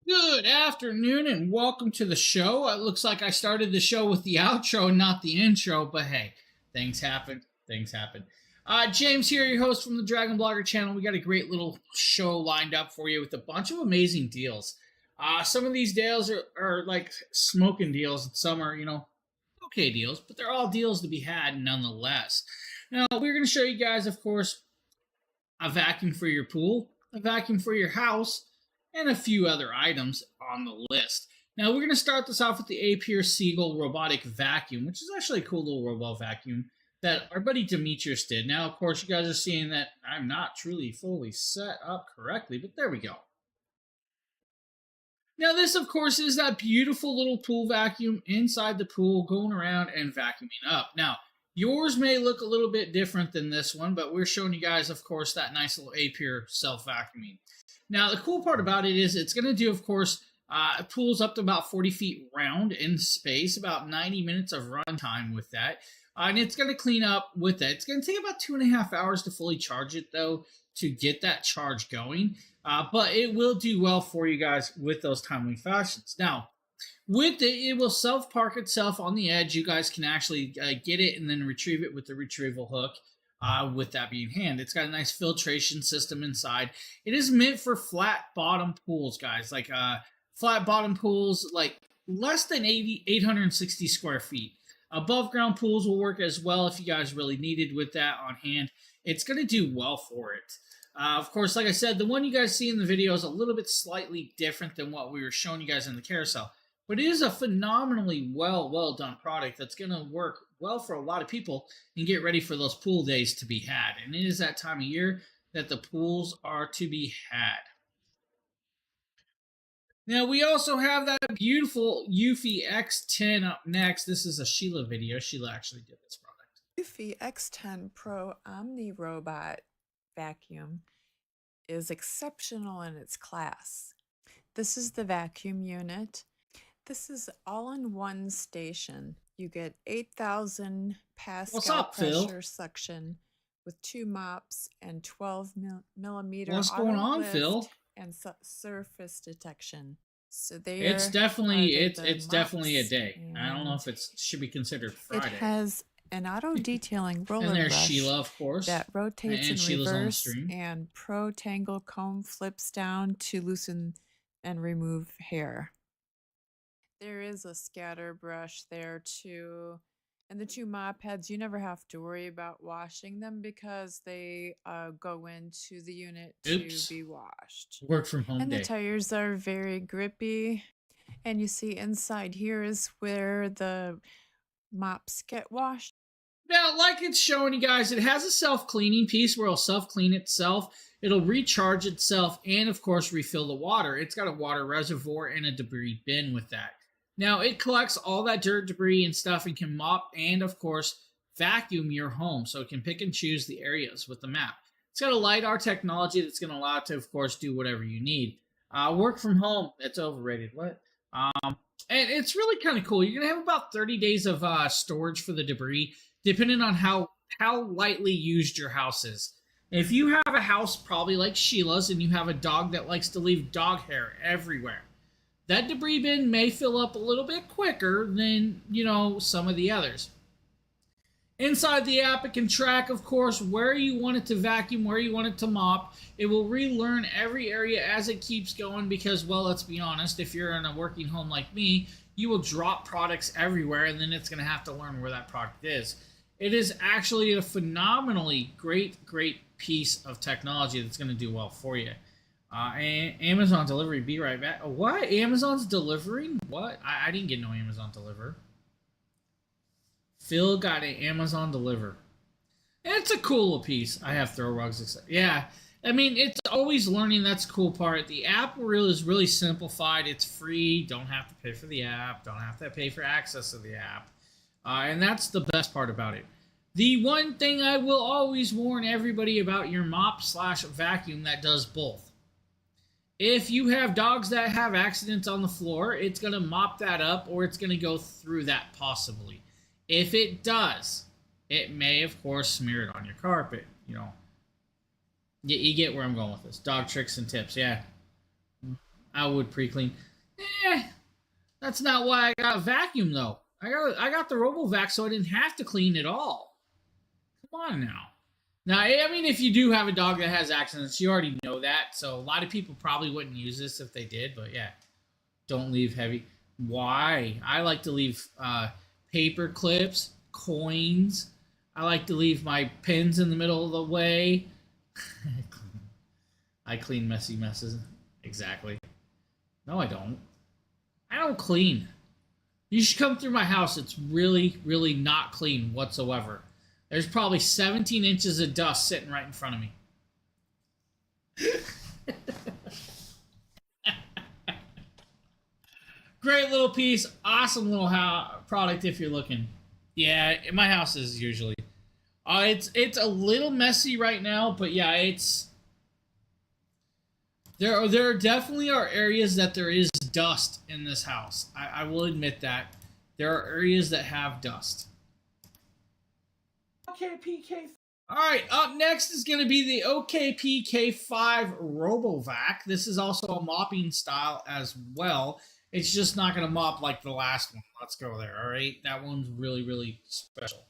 Good afternoon and welcome to the show. It looks like I started the show with the outro, not the intro, but hey, things happen. Things happen. James here, your host from the Dragon Blogger channel. We got a great little show lined up for you with a bunch of amazing deals. Some of these deals are like smoking deals, and some are, okay deals, but they're all deals to be had nonetheless. Now, we're going to show you guys, of course, a vacuum for your pool, a vacuum for your house, and a few other items on the list. Now, we're going to start this off with the Apier Seagull robotic vacuum, which is actually a cool little robot vacuum that our buddy Demetrius did. Now, of course, you guys are seeing that I'm not truly fully set up correctly, but there we go. Now, this, of course, is that beautiful little pool vacuum inside the pool going around and vacuuming up. Now, yours may look a little bit different than this one, but we're showing you guys, of course, that nice little Apier self-vacuuming. Now, the cool part about it is it's going to do, of course, pools up to about 40 feet round in space, about 90 minutes of runtime with that. And it's going to clean up with that. It's going to take about 2.5 hours to fully charge it, though, to get that charge going. But it will do well for you guys with those timely fashions. Now, with it will self-park itself on the edge. You guys can actually get it and then retrieve it with the retrieval hook. With that being hand, it's got a nice filtration system inside. It is meant for flat bottom pools, guys. Like flat bottom pools, like less than 860 square feet. Above ground pools will work as well if you guys really needed with that on hand. It's going to do well for it. Of course, like I said, the one you guys see in the video is a little bit slightly different than what we were showing you guys in the carousel. But it is a phenomenally well done product that's going to work well for a lot of people and get ready for those pool days to be had. And it is that time of year that the pools are to be had. Now, we also have that beautiful Eufy X10 up next. This is a Sheila video. Sheila actually did this product. Eufy X10 Pro Omni Robot Vacuum is exceptional in its class. This is the vacuum unit. This is all-in-one station. You get 8,000 Pascal pressure suction with 2 mops and 12 millimeter What's going on, Phil? And surface detection. So it's definitely definitely a day. I don't know if it should be considered Friday. It has an auto detailing roller and there's brush Sheila, of course, that rotates in Sheila's reverse, and Pro Tangle comb flips down to loosen and remove hair. There is a scatter brush there too. And the 2 mop heads, you never have to worry about washing them because they go into the unit to be washed. Work from home and day. The tires are very grippy. And you see inside here is where the mops get washed. Now, like it's showing you guys, it has a self-cleaning piece where it'll self-clean itself. It'll recharge itself and, of course, refill the water. It's got a water reservoir and a debris bin with that. Now, it collects all that dirt, debris, and stuff and can mop and, of course, vacuum your home. So it can pick and choose the areas with the map. It's got a LiDAR technology that's going to allow it to, of course, do whatever you need. Work from home, it's overrated. What? And it's really kind of cool. You're going to have about 30 days of storage for the debris, depending on how lightly used your house is. If you have a house probably like Sheila's and you have a dog that likes to leave dog hair everywhere, that debris bin may fill up a little bit quicker than, some of the others. Inside the app, it can track, of course, where you want it to vacuum, where you want it to mop. It will relearn every area as it keeps going because, well, let's be honest, if you're in a working home like me, you will drop products everywhere and then it's going to have to learn where that product is. It is actually a phenomenally great piece of technology that's going to do well for you. Amazon delivery, be right back. What? Amazon's delivering? What? I didn't get no Amazon deliver. Phil got an Amazon deliver. And it's a cool piece. I have throw rugs. Yeah. I mean, it's always learning. That's the cool part. The app is really simplified. It's free. Don't have to pay for the app. Don't have to pay for access to the app. And that's the best part about it. The one thing I will always warn everybody about your mop/vacuum that does both. If you have dogs that have accidents on the floor, it's going to mop that up or it's going to go through that possibly. If it does, it may, of course, smear it on your carpet. You get where I'm going with this. Dog tricks and tips, yeah. I would pre-clean. That's not why I got a vacuum though. I got the RoboVac so I didn't have to clean it all. Come on now. Now, I mean, if you do have a dog that has accidents, you already know that. So a lot of people probably wouldn't use this if they did. But yeah, don't leave heavy. Why? I like to leave paper clips, coins. I like to leave my pins in the middle of the way. I clean messy messes. Exactly. No, I don't. I don't clean. You should come through my house. It's really, really not clean whatsoever. There's probably 17 inches of dust sitting right in front of me. Great little piece. Awesome little product if you're looking. Yeah, my house is usually. It's a little messy right now, but yeah, it's... There definitely are areas that there is dust in this house. I will admit that. There are areas that have dust. OKPK. Alright, up next is going to be the OKPK5 RoboVac. This is also a mopping style as well. It's just not going to mop like the last one. Let's go there, alright? That one's really, really special.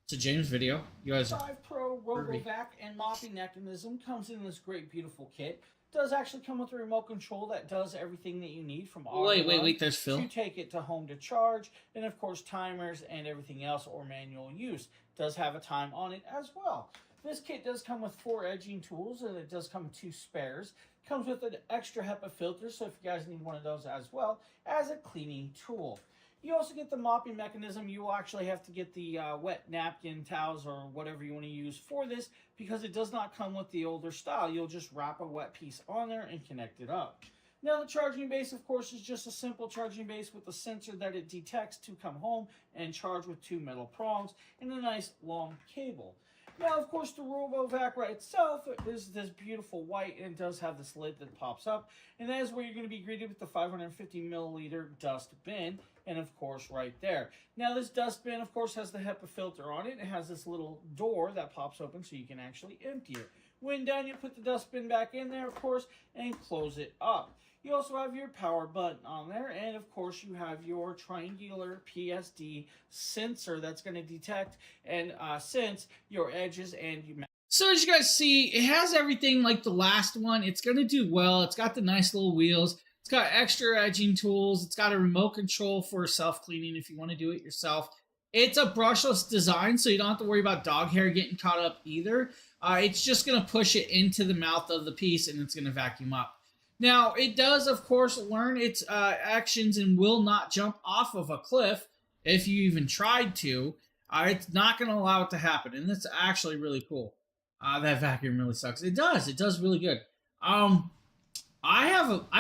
It's a James video. You guys 5 Pro RoboVac and mopping mechanism comes in this great, beautiful kit. Does actually come with a remote control that does everything that you need from auto wait, there's Phil. to take it to home to charge, and of course timers and everything else or manual use. Does have a time on it as well. This kit does come with 4 edging tools, and it does come with 2 spares. Comes with an extra HEPA filter, so if you guys need one of those as well as a cleaning tool. You also get the mopping mechanism. You will actually have to get the wet napkin, towels, or whatever you want to use for this because it does not come with the older style. You'll just wrap a wet piece on there and connect it up. Now the charging base, of course, is just a simple charging base with a sensor that it detects to come home and charge with 2 metal prongs and a nice long cable. Now, of course, the RoboVac right itself is this beautiful white and does have this lid that pops up. And that is where you're going to be greeted with the 550 milliliter dust bin. And, of course, right there. Now, this dust bin, of course, has the HEPA filter on it. It has this little door that pops open so you can actually empty it. When done, you put the dust bin back in there, of course, and close it up. You also have your power button on there, and of course you have your triangular PSD sensor that's going to detect and sense your edges and you. So as you guys see, it has everything like the last one. It's going to do well. It's got the nice little wheels. It's got extra edging tools. It's got a remote control for self-cleaning if you want to do it yourself. It's a brushless design, so you don't have to worry about dog hair getting caught up either. It's just going to push it into the mouth of the piece, and it's going to vacuum up. Now, it does, of course, learn its actions and will not jump off of a cliff if you even tried to. It's not going to allow it to happen, and that's actually really cool. That vacuum really sucks. It does really good. I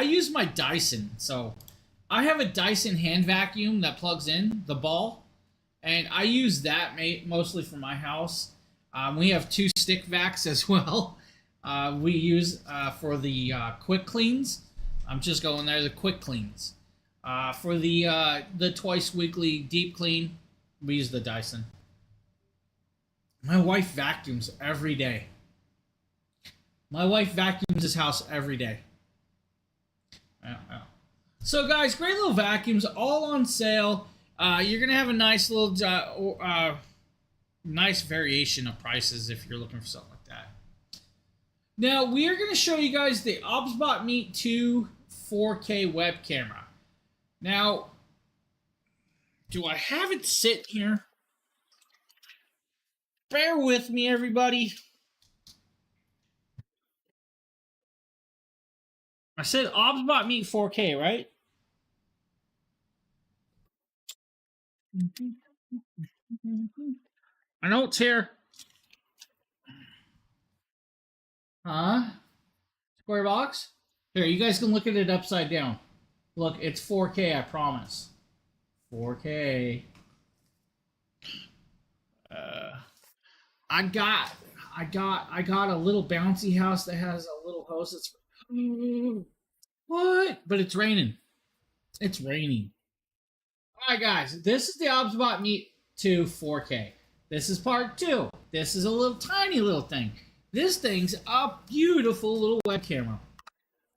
use my Dyson, so I have a Dyson hand vacuum that plugs in the ball, and I use that mostly for my house. We have 2 stick vacs as well. We use for the quick cleans. I'm just going there, the quick cleans. For the twice weekly deep clean, we use the Dyson. My wife vacuums every day. My wife vacuums this house every day. So guys, great little vacuums, all on sale. You're gonna have a nice little nice variation of prices if you're looking for something like that. Now, we are going to show you guys the OBSBot Meet 2 4K web camera. Now, do I have it sit here? Bear with me, everybody. I said OBSBot Meet 4K, right? I know it's here. Huh? Square box? Here, you guys can look at it upside down. Look, it's 4K, I promise. 4K. I got a little bouncy house that has a little hose that's what? But it's raining. It's raining. Alright guys, this is the OBSBot Meet 2 4K. This is part 2. This is a little tiny little thing. This thing's a beautiful little web camera.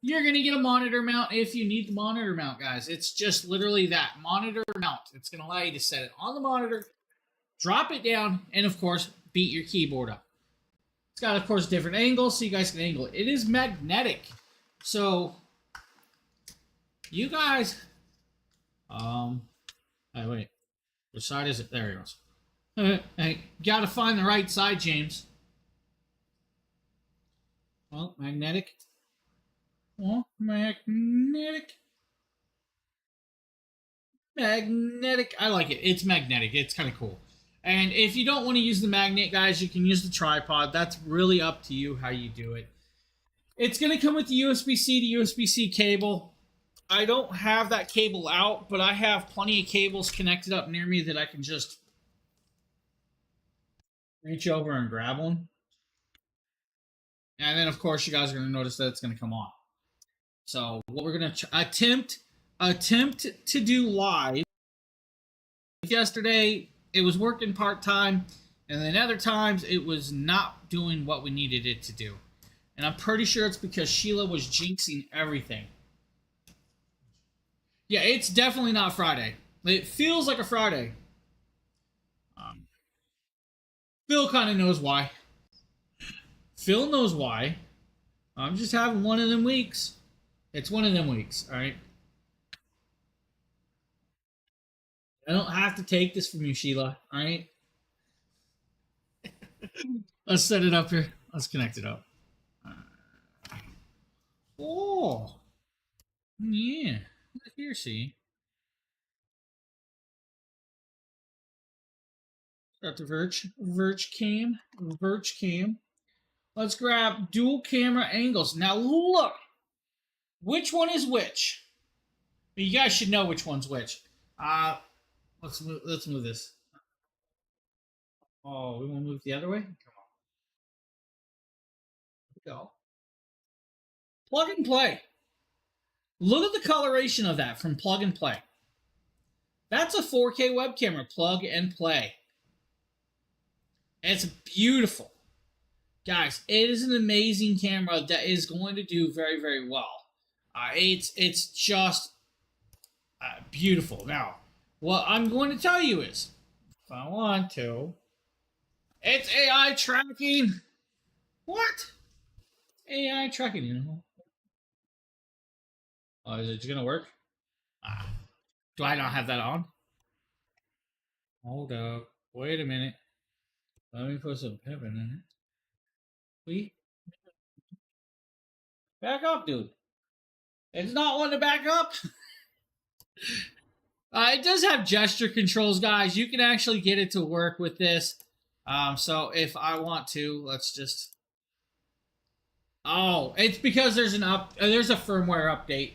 You're going to get a monitor mount if you need the monitor mount, guys. It's just literally that, monitor mount. It's going to allow you to set it on the monitor, drop it down, and of course, beat your keyboard up. It's got, of course, different angles so you guys can angle it. It is magnetic. So, you guys... Hey, wait. Which side is it? There it goes. Hey, gotta find the right side, James. Well, magnetic. Well, magnetic. Magnetic. I like it. It's magnetic. It's kind of cool. And if you don't want to use the magnet, guys, you can use the tripod. That's really up to you how you do it. It's going to come with the USB-C to USB-C cable. I don't have that cable out, but I have plenty of cables connected up near me that I can just reach over and grab one. And then, of course, you guys are going to notice that it's going to come on. So, what we're going to attempt to do live. Yesterday, it was working part-time, and then other times, it was not doing what we needed it to do. And I'm pretty sure it's because Sheila was jinxing everything. Yeah, it's definitely not Friday. It feels like a Friday. Phil kind of knows why. Phil knows why. I'm just having one of them weeks. It's one of them weeks, all right? I don't have to take this from you, Sheila, all right? Let's set it up here. Let's connect it up. Oh. Yeah. Look here, see? Got the Verge cam. Let's grab dual camera angles. Now look, which one is which? You guys should know which one's which. Let's move this. Oh, we want to move the other way? Come on. Here we go. Plug and play. Look at the coloration of that from plug and play. That's a 4K web camera. Plug and play. It's beautiful. Guys, it is an amazing camera that is going to do very, very well. It's just beautiful. Now, what I'm going to tell you is, if I want to, it's AI tracking. What? AI tracking, you know? Oh, is it going to work? Do I not have that on? Hold up. Wait a minute. Let me put some pepper in it. Wait. Back up, dude. It's not wanting to back up. It does have gesture controls, guys. You can actually get it to work with this. So if I want to, let's just... Oh, it's because there's a firmware update.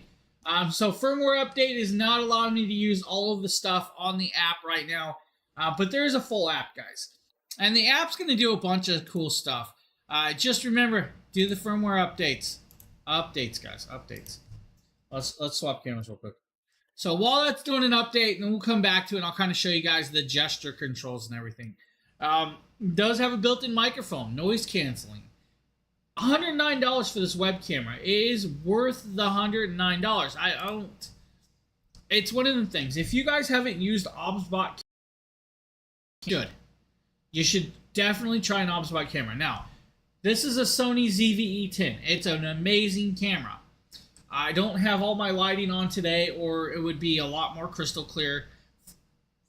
So firmware update is not allowing me to use all of the stuff on the app right now. But there is a full app, guys. And the app's going to do a bunch of cool stuff. Just remember, do the firmware updates. Updates, guys. Updates. Let's swap cameras real quick. So while that's doing an update, and then we'll come back to it, and I'll kind of show you guys the gesture controls and everything. Does have a built-in microphone, noise canceling. $109 for this web camera. It is worth the $109. I don't... It's one of them things. If you guys haven't used OBSBot, you should definitely try an OBSBot camera. Now, this is a Sony ZV-E10. It's an amazing camera. I don't have all my lighting on today, or it would be a lot more crystal clear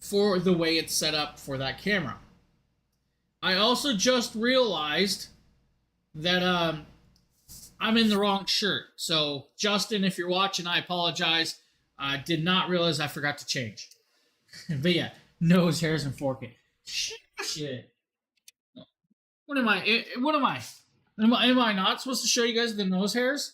for the way it's set up for that camera. I also just realized that I'm in the wrong shirt. So, Justin, if you're watching, I apologize. I did not realize I forgot to change. But yeah, nose hairs and 4K. Shit. What am I? Am I not supposed to show you guys the nose hairs?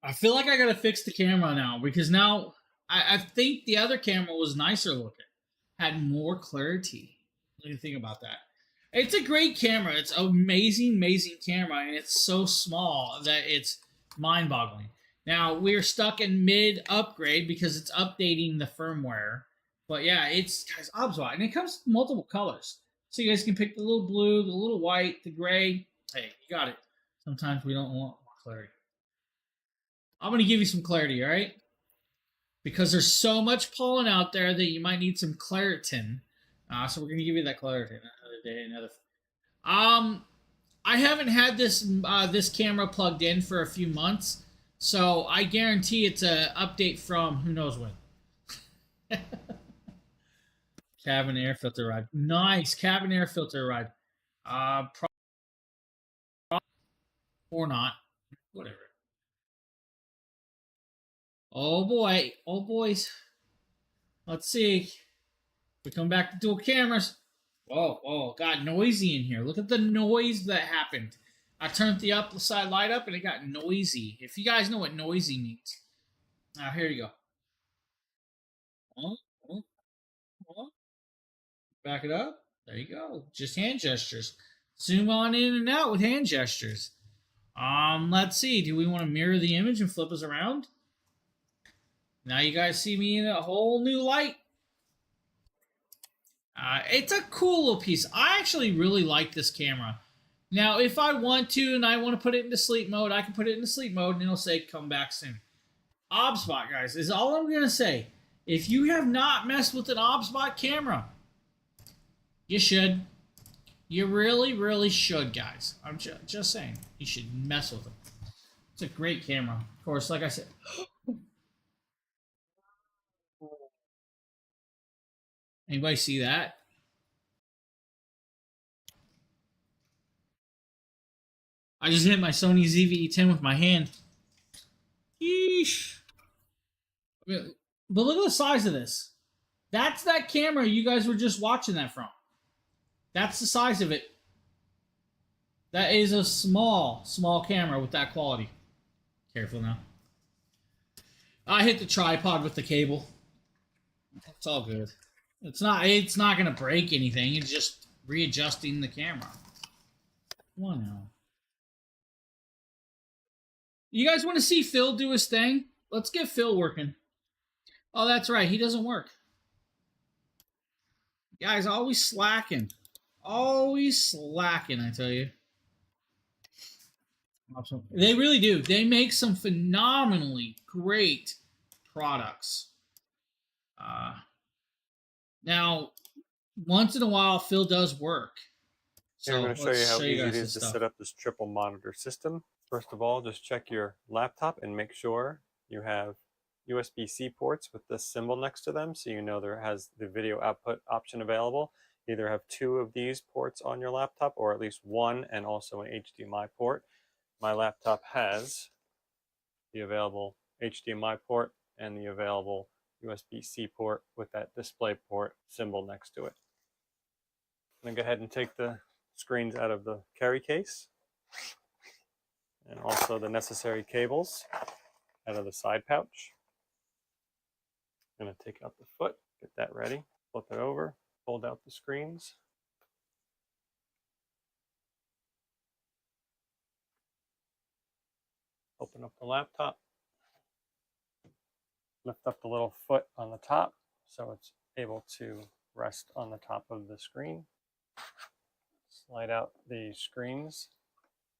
I feel like I gotta fix the camera now, because now I think the other camera was nicer looking. Had more clarity. What do you think about that? It's a great camera. It's an amazing, amazing camera, and it's so small that it's mind-boggling. Now, we're stuck in mid-upgrade because it's updating the firmware. But yeah, it's, guys, OBSBot, and it comes with multiple colors. So you guys can pick the little blue, the little white, the gray. Hey, you got it. Sometimes we don't want more clarity. I'm going to give you some clarity, all right? Because there's so much pollen out there that you might need some Claritin. So we're going to give you that Claritin another day. I haven't had this camera plugged in for a few months, so I guarantee it's a update from who knows when. Cabin air filter arrived. Nice cabin air filter arrived. Or not, whatever. Oh boy, oh boys. Let's see. We come back to dual cameras. Oh, got noisy in here. Look at the noise that happened. I turned the up side light up and it got noisy. If you guys know what noisy means. Now here you go. Oh, oh, oh. Back it up. There you go. Just hand gestures. Zoom on in and out with hand gestures. Let's see. Do we want to mirror the image and flip us around? Now you guys see me in a whole new light. It's a cool little piece. I actually really like this camera. Now, if I want to and I want to put it into sleep mode, I can put it into sleep mode and it'll say come back soon. OBSBot, guys, is all I'm going to say. If you have not messed with an OBSBot camera, you should. You really, really should, guys. I'm just saying. You should mess with them. It's a great camera. Of course, like I said. Anybody see that? I just hit my Sony ZV-E10 with my hand. Yeesh. But look at the size of this. That's that camera you guys were just watching that from. That's the size of it. That is a small camera with that quality. Careful now. I hit the tripod with the cable. It's all good. It's not going to break anything. It's just readjusting the camera. Come on now. You guys want to see Phil do his thing? Let's get Phil working. Oh, that's right. He doesn't work. Guys, always slacking. Always slacking, I tell you. Awesome. They really do. They make some phenomenally great products. Now, once in a while, Phil does work. So I'm going to show you how easy it is to set up this triple monitor system. First of all, just check your laptop and make sure you have USB-C ports with this symbol next to them so you know there has the video output option available. Either have 2 of these ports on your laptop or at least 1 and also an HDMI port. My laptop has the available HDMI port and the available USB-C port with that display port symbol next to it. I'm going to go ahead and take the screens out of the carry case and also the necessary cables out of the side pouch. I'm going to take out the foot, get that ready, flip it over, fold out the screens. Open up the laptop, lift up the little foot on the top so it's able to rest on the top of the screen. Slide out the screens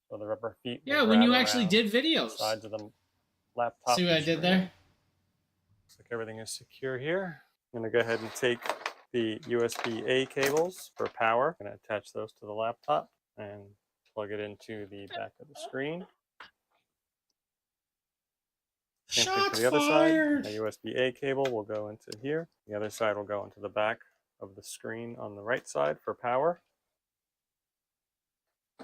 so the rubber feet. Yeah, when you actually did videos. Sides of the laptop. See what I did there? Looks like everything is secure here. I'm going to go ahead and take the USB-A cables for power. I'm going to attach those to the laptop and plug it into the back of the screen. Shots for the other fired. side, a USB-A cable will go into here. The other side will go into the back of the screen on the right side for power.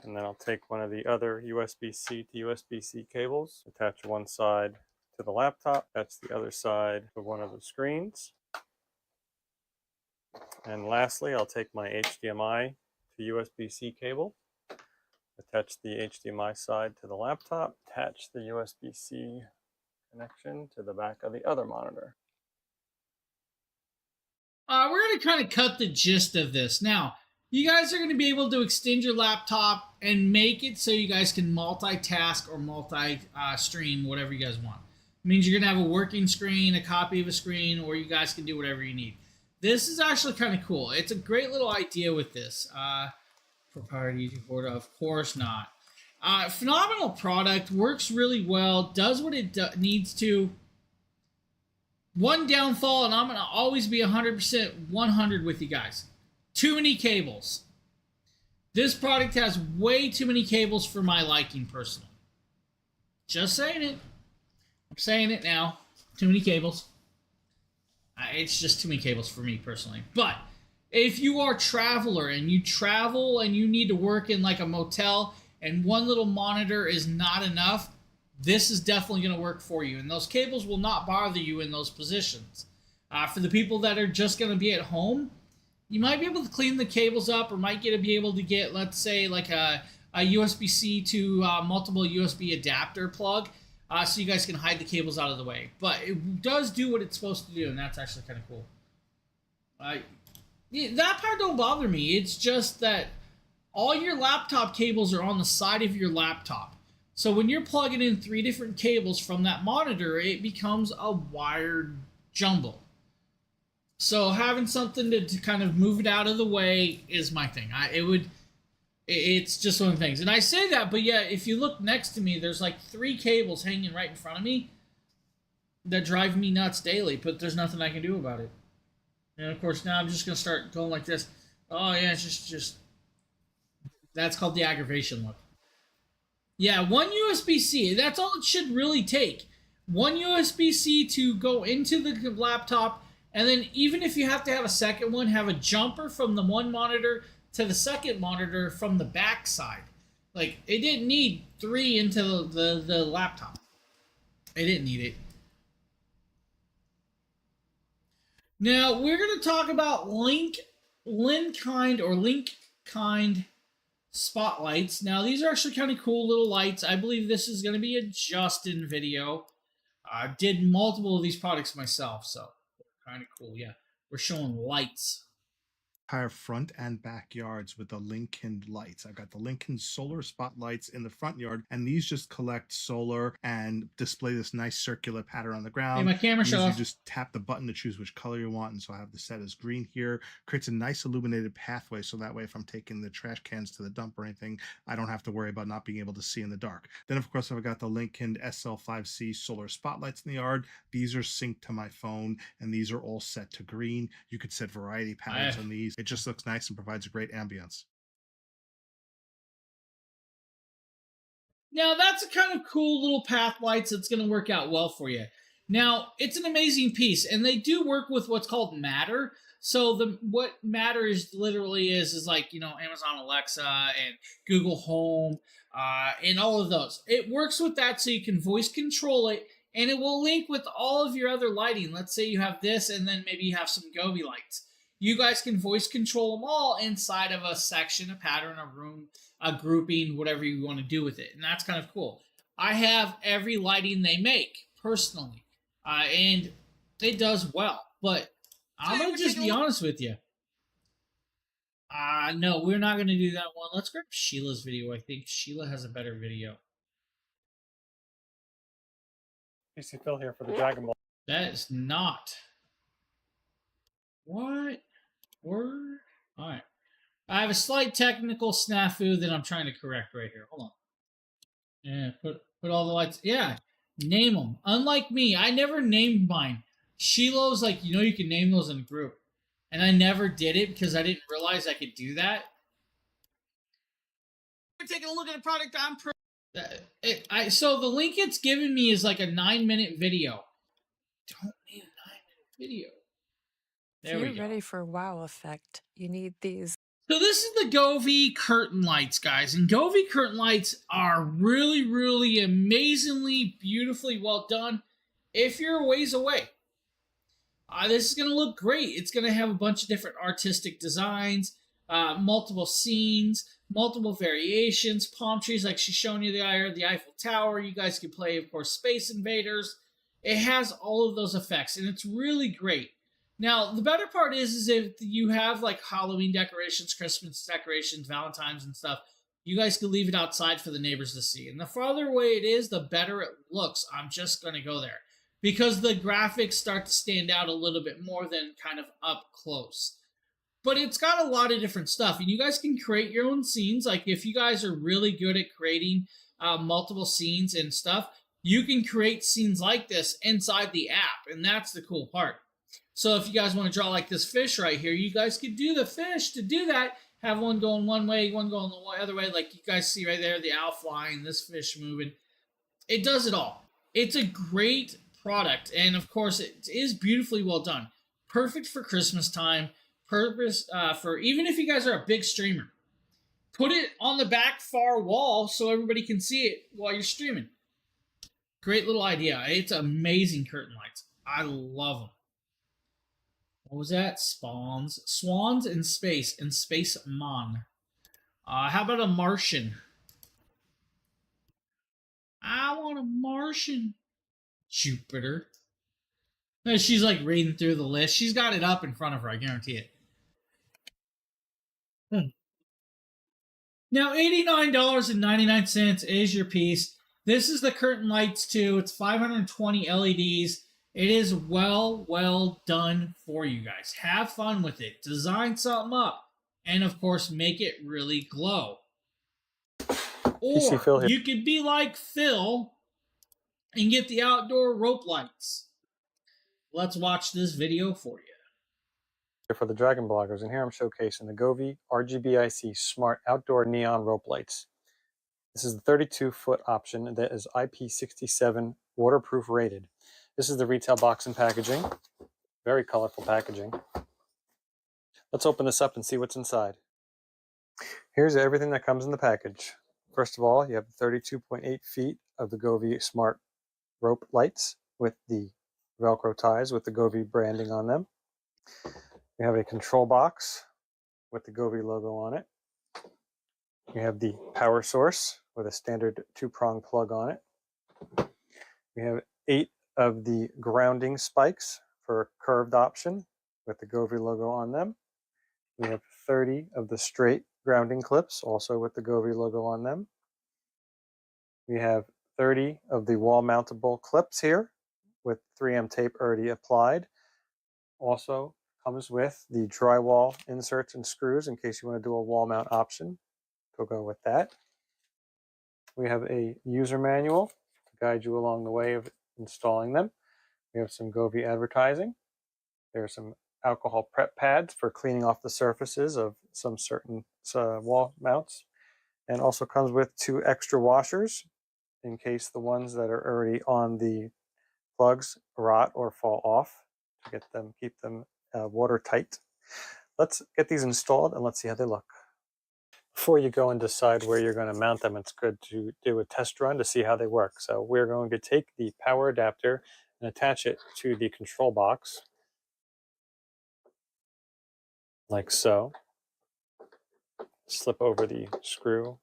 And then I'll take one of the other USB-C to USB-C cables, attach one side to the laptop, attach the other side to one of the screens. And lastly, I'll take my HDMI to USB-C cable, attach the HDMI side to the laptop, attach the USB-C connection to the back of the other monitor. We're going to kind of cut the gist of this. Now, you guys are going to be able to extend your laptop and make it so you guys can multitask or multi-stream, whatever you guys want. It means you're going to have a working screen, a copy of a screen, or you guys can do whatever you need. This is actually kind of cool. It's a great little idea with this. proprietary YouTube board? Of course not. Phenomenal product, works really well, does what it needs to. One downfall, and I'm going to always be 100% 100 with you guys. Too many cables. This product has way too many cables for my liking, personally. Just saying it. I'm saying it now. Too many cables. It's just too many cables for me, personally. But if you are a traveler and you travel and you need to work in like a motel and one little monitor is not enough, this is definitely going to work for you. And those cables will not bother you in those positions. For the people that are just going to be at home, you might be able to clean the cables up, or might be able to get, let's say, like a USB-C to multiple USB adapter plug, so you guys can hide the cables out of the way. But it does do what it's supposed to do, and that's actually kind of cool. Yeah, that part don't bother me. It's just that all your laptop cables are on the side of your laptop. So when you're plugging in 3 different cables from that monitor, it becomes a wired jumble. So having something to kind of move it out of the way is my thing. It's just one of the things. And I say that, but yeah, if you look next to me, there's like 3 cables hanging right in front of me that drive me nuts daily, but there's nothing I can do about it. And of course, now I'm just going to start going like this. Oh yeah, it's just that's called the aggravation look. Yeah, one USB-C. That's all it should really take. One USB-C to go into the laptop, and then even if you have to have a second one, have a jumper from the one monitor to the second monitor from the back side. Like, it didn't need 3 into the laptop. It didn't need it. Now, we're going to talk about Link-kind spotlights. Now, these are actually kind of cool little lights. I believe this is going to be a Justin video. I did multiple of these products myself, so kind of cool. Yeah, we're showing lights. Entire front and backyards with the Lincoln lights. I've got the Lincoln solar spotlights in the front yard, and these just collect solar and display this nice circular pattern on the ground. Hey, my camera shut off. You just tap the button to choose which color you want, and so I have the set as green here. Creates a nice illuminated pathway, so that way if I'm taking the trash cans to the dump or anything, I don't have to worry about not being able to see in the dark. Then of course I've got the Lincoln SL5C solar spotlights in the yard. These are synced to my phone, and these are all set to green. You could set variety patterns on these. It just looks nice and provides a great ambience. Now, that's a kind of cool little path lights that's going to work out well for you. Now, it's an amazing piece, and they do work with what's called Matter. So what Matter is literally is like, you know, Amazon Alexa and Google Home and all of those. It works with that, so you can voice control it, and it will link with all of your other lighting. Let's say you have this, and then maybe you have some Gobi lights. You guys can voice control them all inside of a section, a pattern, a room, a grouping, whatever you want to do with it. And that's kind of cool. I have every lighting they make, personally. And it does well. But I'm going to just be honest with you. No, we're not going to do that one. Let's grab Sheila's video. I think Sheila has a better video. PC Phil here for the Dragon Ball. That is not. What? Word? Alright. I have a slight technical snafu that I'm trying to correct right here. Hold on. Yeah, put all the lights. Yeah, name them. Unlike me, I never named mine. Sheila's like, you know, you can name those in a group. And I never did it because I didn't realize I could do that. We're taking a look at a product I'm so the link it's given me is like a 9-minute video. Don't need a 9-minute video. There we go. If you're ready for wow effect, you need these. So this is the Govi curtain lights, guys. And Govi curtain lights are really, really amazingly, beautifully well done if you're a ways away. This is going to look great. It's going to have a bunch of different artistic designs, multiple scenes, multiple variations, palm trees like she's showing you the Eiffel Tower. You guys can play, of course, Space Invaders. It has all of those effects, and it's really great. Now, the better part is if you have like Halloween decorations, Christmas decorations, Valentine's and stuff, you guys can leave it outside for the neighbors to see. And the farther away it is, the better it looks. I'm just going to go there. Because the graphics start to stand out a little bit more than kind of up close. But it's got a lot of different stuff, and you guys can create your own scenes. Like if you guys are really good at creating multiple scenes and stuff, you can create scenes like this inside the app, and that's the cool part. So if you guys want to draw like this fish right here, you guys could do the fish. To do that, have one going one way, one going the other way, like you guys see right there, the owl flying, this fish moving. It does it all. It's a great product, and of course, it is beautifully well done. Perfect for Christmas time. Purpose for even if you guys are a big streamer, put it on the back far wall so everybody can see it while you're streaming. Great little idea. It's amazing curtain lights. I love them. What was that? Swans in space and Space Mon. How about a Martian? I want a Martian. Jupiter. She's like reading through the list. She's got it up in front of her, I guarantee it. Now, $89.99 is your piece. This is the curtain lights too. It's 520 LEDs. It is well done for you guys. Have fun with it. Design something up. And of course, make it really glow. Or you could be like Phil and get the outdoor rope lights. Let's watch this video for you. For the Dragon bloggers, and here I'm showcasing the Govee RGBIC Smart Outdoor Neon Rope Lights. This is the 32-foot option that is IP67 waterproof rated. This is the retail box and packaging. Very colorful packaging. Let's open this up and see what's inside. Here's everything that comes in the package. First of all, you have 32.8 feet of the Govee Smart Rope Lights with the Velcro ties with the Govee branding on them. We have a control box with the Govee logo on it. We have the power source with a standard 2-prong plug on it. We have 8 of the grounding spikes for a curved option with the Govee logo on them. We have 30 of the straight grounding clips, also with the Govee logo on them. We have 30 of the wall mountable clips here with 3M tape already applied. Also comes with the drywall inserts and screws in case you want to do a wall mount option. Go with that. We have a user manual to guide you along the way of installing them. We have some Govee advertising. There are some alcohol prep pads for cleaning off the surfaces of some certain wall mounts. And also comes with 2 extra washers in case the ones that are already on the plugs rot or fall off to get them, keep them watertight. Let's get these installed and let's see how they look. Before you go and decide where you're going to mount them, it's good to do a test run to see how they work. So we're going to take the power adapter and attach it to the control box, like so. Slip over the screw,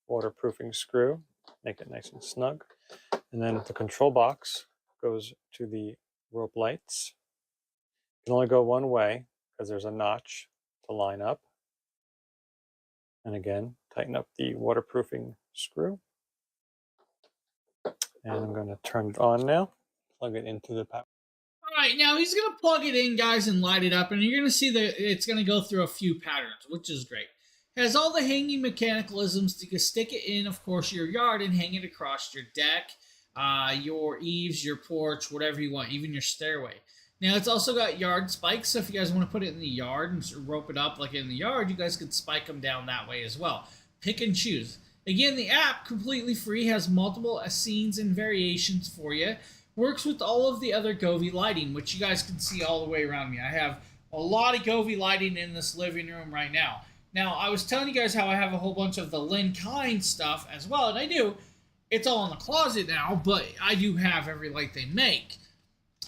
waterproofing screw, make it nice and snug. And then the control box goes to the rope lights. You can only go one way because there's a notch to line up. And again, tighten up the waterproofing screw. And I'm going to turn it on now. Plug it into the power. All right, now he's going to plug it in, guys, and light it up. And you're going to see that it's going to go through a few patterns, which is great. It has all the hanging mechanicalisms to stick it in, of course, your yard and hang it across your deck, your eaves, your porch, whatever you want, even your stairway. Now, it's also got yard spikes, so if you guys want to put it in the yard and rope it up like in the yard, you guys could spike them down that way as well. Pick and choose. Again, the app, completely free, has multiple scenes and variations for you. Works with all of the other Govee lighting, which you guys can see all the way around me. I have a lot of Govee lighting in this living room right now. Now, I was telling you guys how I have a whole bunch of the Lynn Kind stuff as well, and I do. It's all in the closet now, but I do have every light they make.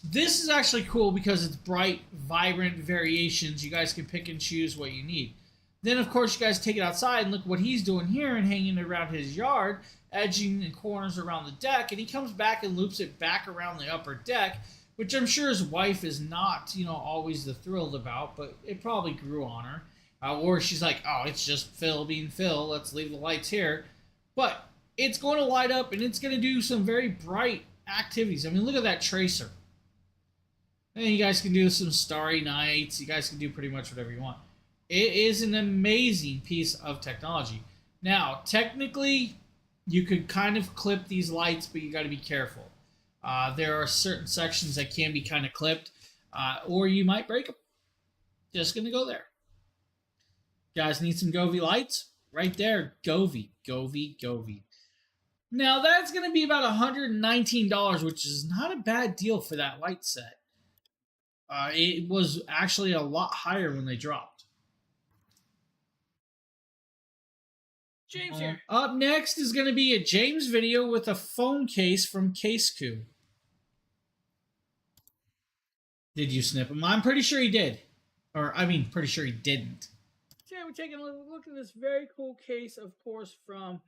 This is actually cool because it's bright, vibrant variations. You guys can pick and choose what you need. Then, of course, you guys take it outside and look what he's doing here and hanging it around his yard, edging and corners around the deck, and he comes back and loops it back around the upper deck, which I'm sure his wife is not, always thrilled about, but it probably grew on her. Or she's like, oh, it's just Phil being Phil. Let's leave the lights here. But it's going to light up, and it's going to do some very bright activities. I mean, look at that tracer. And you guys can do some starry nights. You guys can do pretty much whatever you want. It is an amazing piece of technology. Now, technically, you could kind of clip these lights, but you got to be careful. There are certain sections that can be kind of clipped, or you might break them. Just gonna go there. You guys need some Govee lights? Right there, Govee, Govee, Govee. Now that's gonna be about $119, which is not a bad deal for that light set. It was actually a lot higher when they dropped. James here. Up next is going to be a James video with a phone case from CaseQ. Did you snip him? I'm pretty sure he did. Or, I mean, pretty sure he didn't. Today we're taking a look at this very cool case, of course, from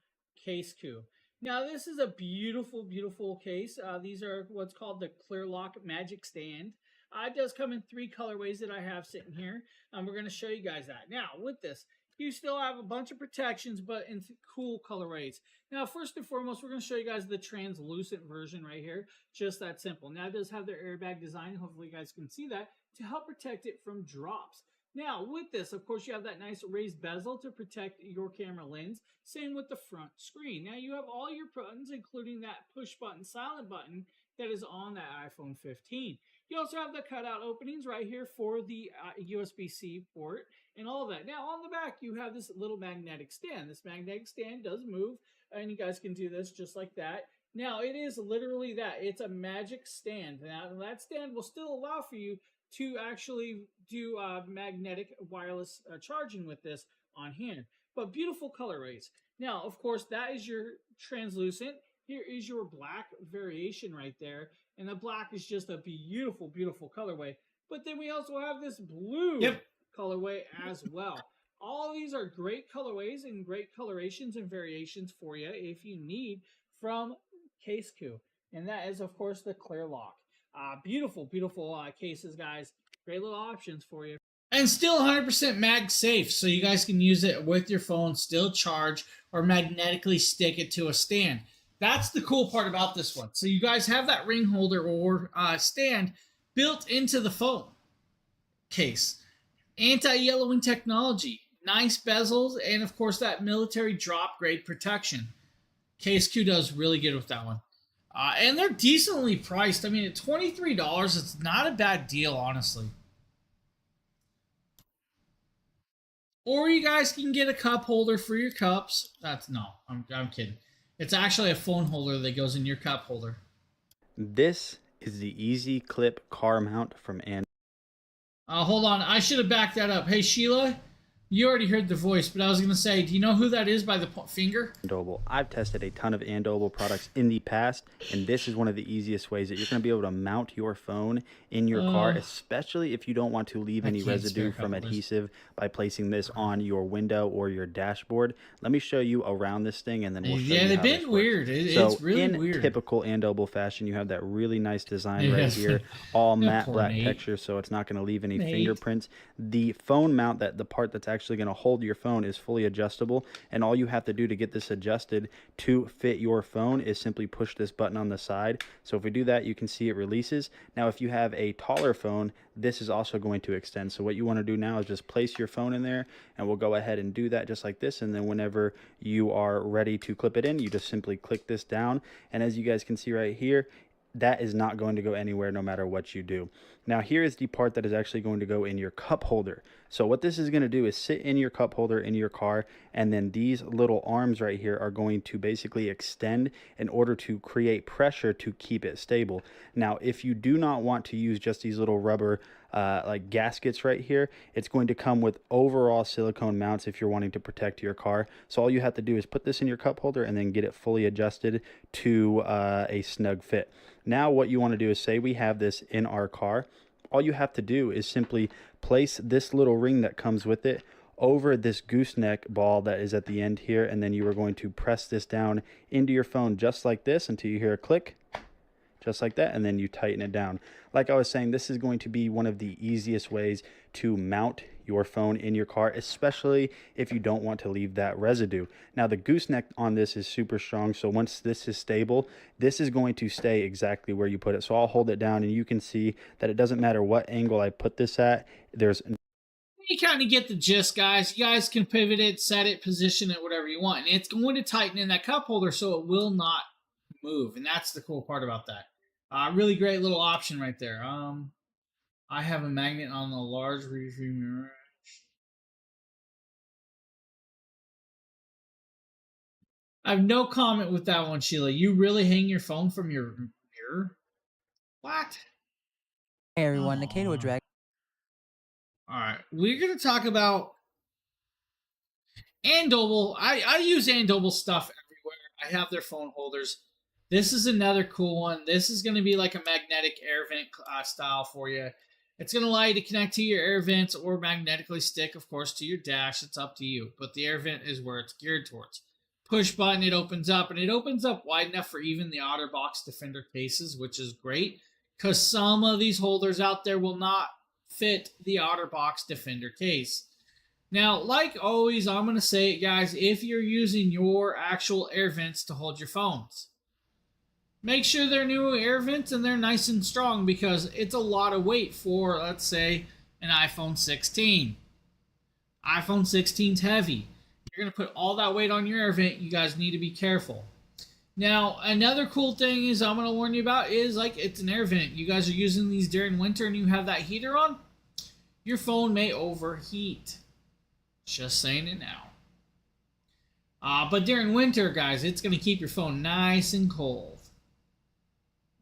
CaseQ. Now, this is a beautiful, beautiful case. These are what's called the Clear Lock Magic Stand. It does come in 3 colorways that I have sitting here. We're going to show you guys that. Now, with this, you still have a bunch of protections, but in cool colorways. Now, first and foremost, we're going to show you guys the translucent version right here. Just that simple. Now, it does have their airbag design. Hopefully, you guys can see that to help protect it from drops. Now, with this, of course, you have that nice raised bezel to protect your camera lens. Same with the front screen. Now, you have all your buttons, including that push button, silent button that is on that iPhone 15. You also have the cutout openings right here for the USB-C port and all of that. Now, on the back, you have this little magnetic stand. This magnetic stand does move, and you guys can do this just like that. Now, it is literally that. It's a magic stand. Now, that stand will still allow for you to actually do magnetic wireless charging with this on hand. But beautiful colorways. Now, of course, that is your translucent. Here is your black variation right there. And the black is just a beautiful, beautiful colorway. But then we also have this blue colorway as well. All of these are great colorways and great colorations and variations for you if you need from CaseQ. And that is, of course, the Clear Lock. Beautiful, beautiful cases, guys. Great little options for you. And still 100% mag safe, so you guys can use it with your phone, still charge, or magnetically stick it to a stand. That's the cool part about this one. So you guys have that ring holder or stand built into the phone case. Anti-yellowing technology, nice bezels, and of course that military drop grade protection. CaseQ does really good with that one. And they're decently priced. I mean, at $23, it's not a bad deal, honestly. Or you guys can get a cup holder for your cups. I'm kidding. It's actually a phone holder that goes in your cup holder. This is the Easy Clip car mount from Android. Hold on, I should have backed that up. Hey, Sheila, you already heard the voice, but I was going to say, do you know who that is by the finger? Andoble. I've tested a ton of Andoble products in the past, and this is one of the easiest ways that you're going to be able to mount your phone in your car, especially if you don't want to leave any residue from adhesive by placing this on your window or your dashboard. Let me show you around this thing, and then we'll show you they've how been this weird. So it's really weird. In typical Andoble fashion, you have that really nice design right here, all matte black texture, so it's not going to leave any fingerprints. The phone mount, the part that's actually going to hold your phone, is fully adjustable, and all you have to do to get this adjusted to fit your phone is simply push this button on the side. So if we do that, you can see it releases. Now if you have a taller phone, this is also going to extend. So what you want to do now is just place your phone in there, and we'll go ahead and do that just like this. And then whenever you are ready to clip it in, you just simply click this down, and as you guys can see right here, that is not going to go anywhere no matter what you do. Now here is the part that is actually going to go in your cup holder. So what this is going to do is sit in your cup holder in your car, and then these little arms right here are going to basically extend in order to create pressure to keep it stable. Now if you do not want to use just these little rubber like gaskets right here, it's going to come with overall silicone mounts if you're wanting to protect your car. So all you have to do is put this in your cup holder and then get it fully adjusted to a snug fit. Now what you want to do is, say we have this in our car, all you have to do is simply place this little ring that comes with it over this gooseneck ball that is at the end here, and then you are going to press this down into your phone just like this until you hear a click, just like that, and then you tighten it down. Like I was saying, this is going to be one of the easiest ways to mount your phone in your car, especially if you don't want to leave that residue. Now the gooseneck on this is super strong, so once this is stable, this is going to stay exactly where you put it. So I'll hold it down, and you can see that it doesn't matter what angle I put this at, there's You kind of get the gist, guys. You guys can pivot it, set it, position it, whatever you want. And it's going to tighten in that cup holder so it will not move. And that's the cool part about that. Really great little option right there. I have a magnet on the large review mirror. I have no comment with that one, Sheila. You really hang your phone from your mirror? What? Hey everyone, Nikita with Drag. Alright, we're going to talk about Andoble. I use Andoble stuff everywhere. I have their phone holders. This is another cool one. This is going to be like a magnetic air vent style for you. It's going to allow you to connect to your air vents or magnetically stick, of course, to your dash. It's up to you. But the air vent is where it's geared towards. Push button, it opens up. And it opens up wide enough for even the OtterBox Defender cases, which is great. Because some of these holders out there will not fit the OtterBox Defender case. Now, like always, I'm going to say it, guys, if you're using your actual air vents to hold your phones, make sure they're new air vents and they're nice and strong because it's a lot of weight for, let's say, an iPhone 16. iPhone 16's heavy. You're going to put all that weight on your air vent. You guys need to be careful. Now, another cool thing is I'm going to warn you about is like it's an air vent. You guys are using these during winter and you have that heater on, your phone may overheat. Just saying it now. But during winter, guys, it's going to keep your phone nice and cold.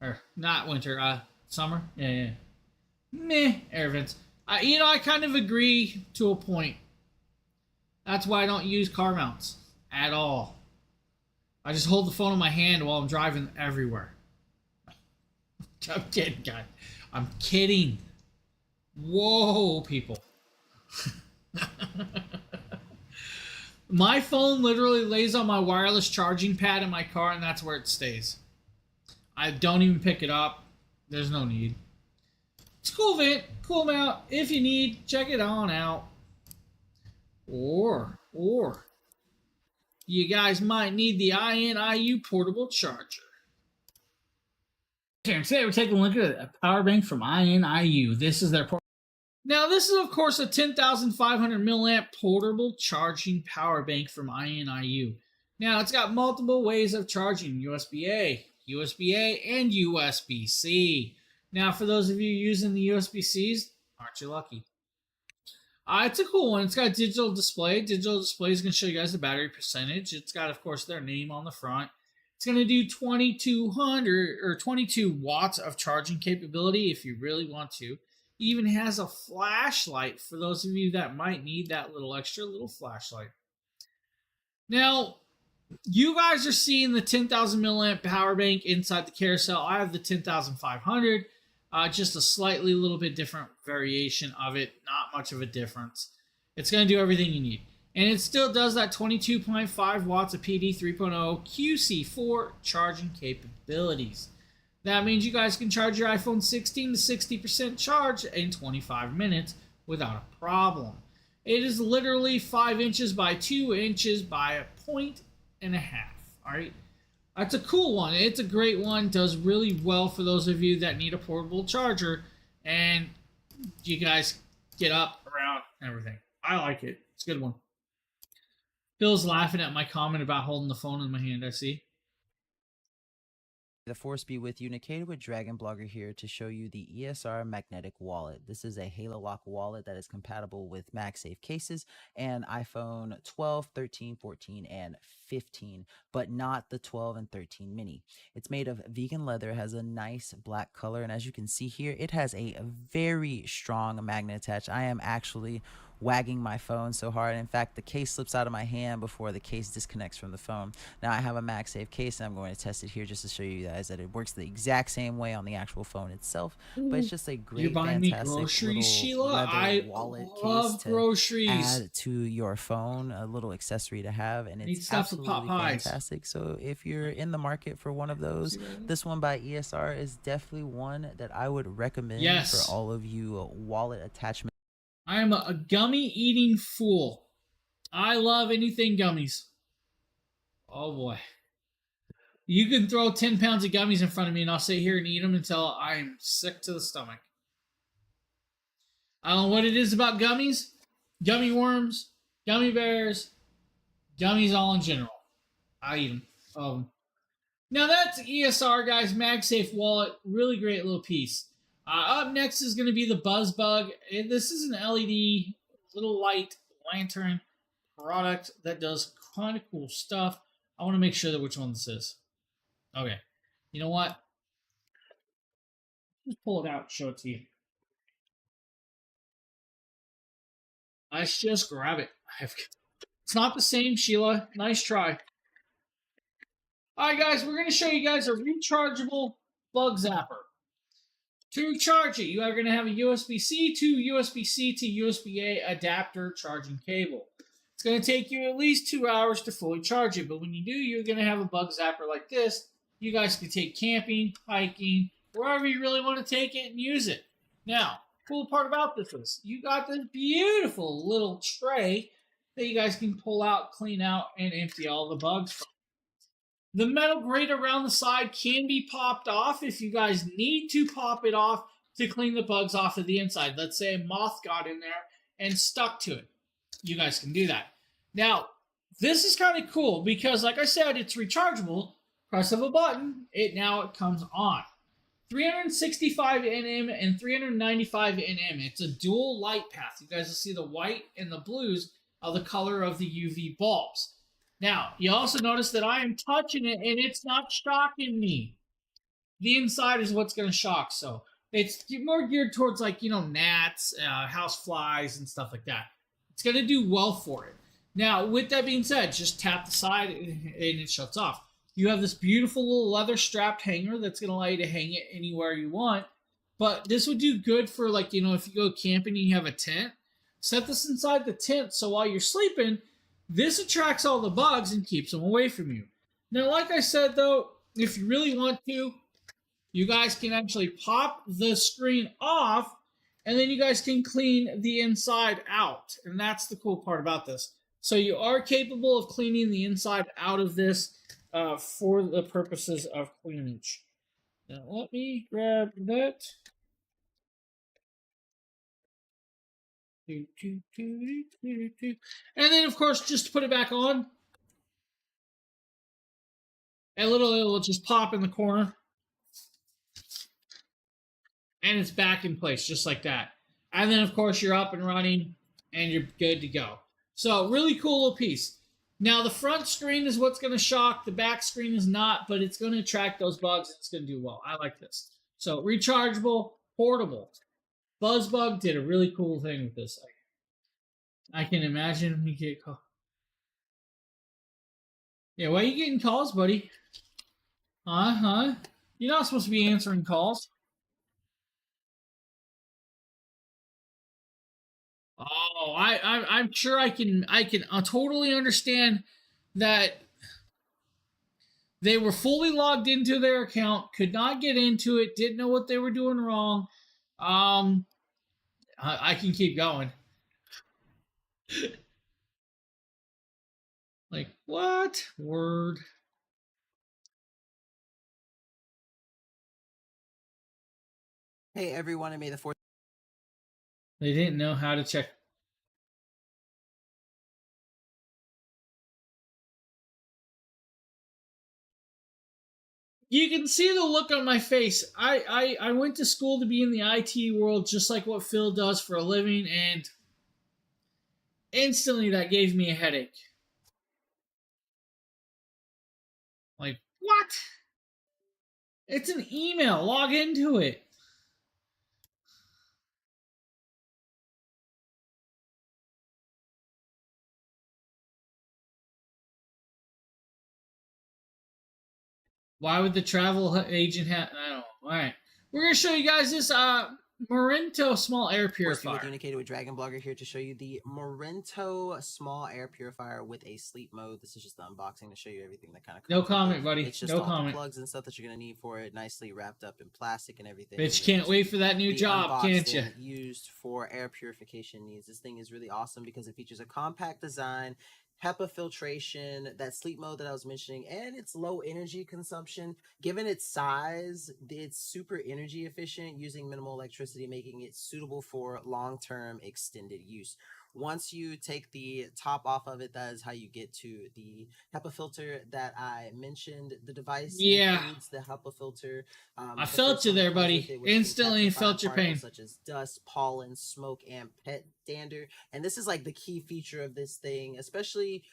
Or not winter, summer. Yeah. Meh, air vents. I kind of agree to a point. That's why I don't use car mounts at all. I just hold the phone in my hand while I'm driving everywhere. I'm kidding, guys. I'm kidding. Whoa, people. My phone literally lays on my wireless charging pad in my car, and that's where it stays. I don't even pick it up. There's no need. It's cool vent, cool mount. If you need, check it on out. Or you guys might need the INIU portable charger. Okay, today we're taking a look at a power bank from INIU. This is their Now, this is, of course, a 10,500 milliamp portable charging power bank from INIU. Now, it's got multiple ways of charging, USB-A, USB-A, and USB-C. Now, for those of you using the USB-Cs, aren't you lucky? It's a cool one. It's got a digital display. Digital display is going to show you guys the battery percentage. It's got, of course, their name on the front. It's going to do 2200 or 22 watts of charging capability if you really want to. It even has a flashlight for those of you that might need that extra little flashlight. Now, you guys are seeing the 10,000 milliamp power bank inside the carousel. I have the 10,500. Just a slightly little bit different variation of it. Not much of a difference. It's going to do everything you need. And it still does that 22.5 watts of PD 3.0 QC4 charging capabilities. That means you guys can charge your iPhone 16 to 60% charge in 25 minutes without a problem. It is literally 5 inches by 2 inches by 1.5 points. All right. That's a cool one. It's a great one. Does really well for those of you that need a portable charger and you guys get up, around, everything. I like it. It's a good one. Phil's laughing at my comment about holding the phone in my hand, I see. The force be with you. Nikita with Dragon Blogger here to show you the ESR magnetic wallet. This is a Halo Lock wallet that is compatible with MagSafe cases and iPhone 12, 13, 14, and 15, but not the 12 and 13 mini. It's made of vegan leather, has a nice black color, and as you can see here, it has a very strong magnet attached. I am actually wagging my phone so hard. In fact, the case slips out of my hand before the case disconnects from the phone. Now I have a MagSafe case and I'm going to test it here just to show you guys that it works the exact same way on the actual phone itself. But it's just a great, fantastic groceries, little Sheila? leather wallet case to groceries. add to your phone, a little accessory to have, and it's absolutely fantastic. So if you're in the market for one of those, this one by ESR is definitely one that I would recommend for all of you wallet attachment. I am a gummy eating fool. I love anything gummies. Oh boy. You can throw 10 pounds of gummies in front of me and I'll sit here and eat them until I'm sick to the stomach. I don't know what it is about gummies. Gummy worms, gummy bears, gummies all in general. I eat them. Now that's ESR, guys. MagSafe wallet. Really great little piece. Up next is going to be the BuzzBug. This is an LED little light lantern product that does kind of cool stuff. I want to make sure that which one this is. Okay. You know what? Just pull it out and show it to you. Let's just grab it. It's not the same, Sheila. Nice try. Alright, guys, we're going to show you guys a rechargeable bug zapper. To recharge it, you are going to have a USB-C to USB-C to USB-A adapter charging cable. It's going to take you at least 2 hours to fully charge it, but when you do, you're going to have a bug zapper like this. You guys can take camping, hiking, wherever you really want to take it and use it. Now, cool part about this is you got this beautiful little tray that you guys can pull out, clean out, and empty all the bugs from. The metal grate around the side can be popped off if you guys need to pop it off to clean the bugs off of the inside. Let's say a moth got in there and stuck to it. You guys can do that. Now, this is kind of cool because, like I said, it's rechargeable. Press of a button, it comes on. 365 nm and 395 nm. It's a dual light path. You guys will see the white and the blues are the color of the UV bulbs. Now, you also notice that I am touching it and it's not shocking me. The inside is what's going to shock. So it's more geared towards, like, gnats, house flies, and stuff like that. It's going to do well for it. Now, with that being said, just tap the side and it shuts off. You have this beautiful little leather strapped hanger that's going to allow you to hang it anywhere you want. But this would do good for, like, if you go camping and you have a tent. Set this inside the tent so while you're sleeping, this attracts all the bugs and keeps them away from you. Now, like I said, though, if you really want to, you guys can actually pop the screen off, and then you guys can clean the inside out. And that's the cool part about this. So you are capable of cleaning the inside out of this for the purposes of cleanage. Now, let me grab that. And then, of course, just to put it back on, it'll just pop in the corner. And it's back in place, just like that. And then, of course, you're up and running, and you're good to go. So, really cool little piece. Now, the front screen is what's going to shock. The back screen is not, but it's going to attract those bugs. It's going to do well. I like this. So, rechargeable, portable. BuzzBug did a really cool thing with this. I can imagine we get called. Yeah, why are you getting calls, buddy? You're not supposed to be answering calls. Oh, I'm sure I can totally understand that they were fully logged into their account, could not get into it, didn't know what they were doing wrong. I can keep going. Like, what? Word. Hey everyone, and may the 4th. They didn't know how to check. You can see the look on my face. I went to school to be in the IT world, just like what Phil does for a living, and instantly that gave me a headache. Like, what? It's an email. Log into it. Why would the travel agent have? I don't know. All right. We're going to show you guys this Morento small air purifier. Communicated with Dragon Blogger here to show you the Morento small air purifier with a sleep mode. This is just the unboxing to show you everything that kind of. No comment, buddy. It's just no all comment. The plugs and stuff that you're gonna need for it, nicely wrapped up in plastic and everything. Bitch, can't wait for that new job, can't you? Used for air purification needs. This thing is really awesome because it features a compact design, HEPA filtration, that sleep mode that I was mentioning, and its low energy consumption. Given its size, it's super energy efficient, using minimal electricity, making it suitable for long-term extended use. once you take the top off of it, that is how you get to the HEPA filter that I mentioned. The device includes the HEPA filter. I the felt first you one that there, comes with buddy. it, which can Instantly capture fine felt your pain. particles such as dust, pollen, smoke, and pet dander. And this is like the key feature of this thing, especially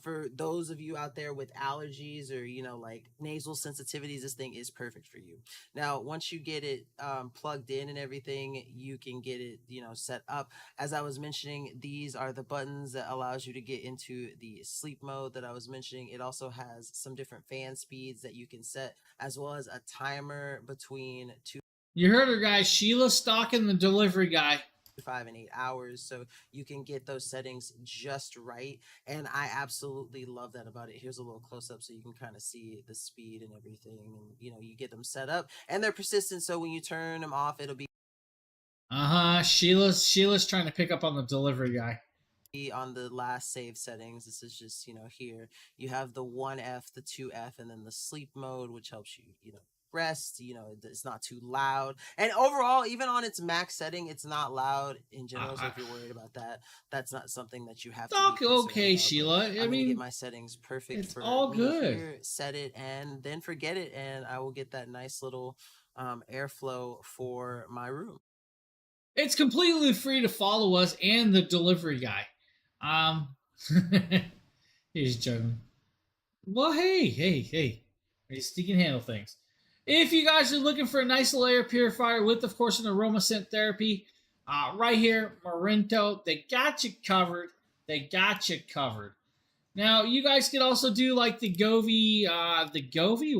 for those of you out there with allergies or, you know, like nasal sensitivities. This thing is perfect for you. Now, once you get it plugged in and everything, you can get it, you know, set up. As I was mentioning, these are the buttons that allows you to get into the sleep mode that I was mentioning. It also has some different fan speeds that you can set, as well as a timer between 2. You heard her, guys. Sheila stalking the delivery guy. 5 and 8 hours, so you can get those settings just right, and I absolutely love that about it. Here's a little close-up so you can kind of see the speed and everything, and you know, you get them set up and they're persistent, so when you turn them off, it'll be Sheila's trying to pick up on the delivery guy. On the last save settings. This is just, you know, here you have the 1F, the 2F, and then the sleep mode, which helps you, you know, rest. You know, it's not too loud, and overall, even on its max setting, it's not loud in general. So if you're worried about that, that's not something that you have to be okay, about. Sheila. I'm gonna get my settings perfect. It's for all me good. Here, set it and then forget it, and I will get that nice little airflow for my room. It's completely free to follow us and the delivery guy. He's joking. Well, hey. At least he can handle things. If you guys are looking for a nice little air purifier with, of course, an aroma scent therapy, right here, Marinto, they got you covered. Now, you guys could also do like the Govee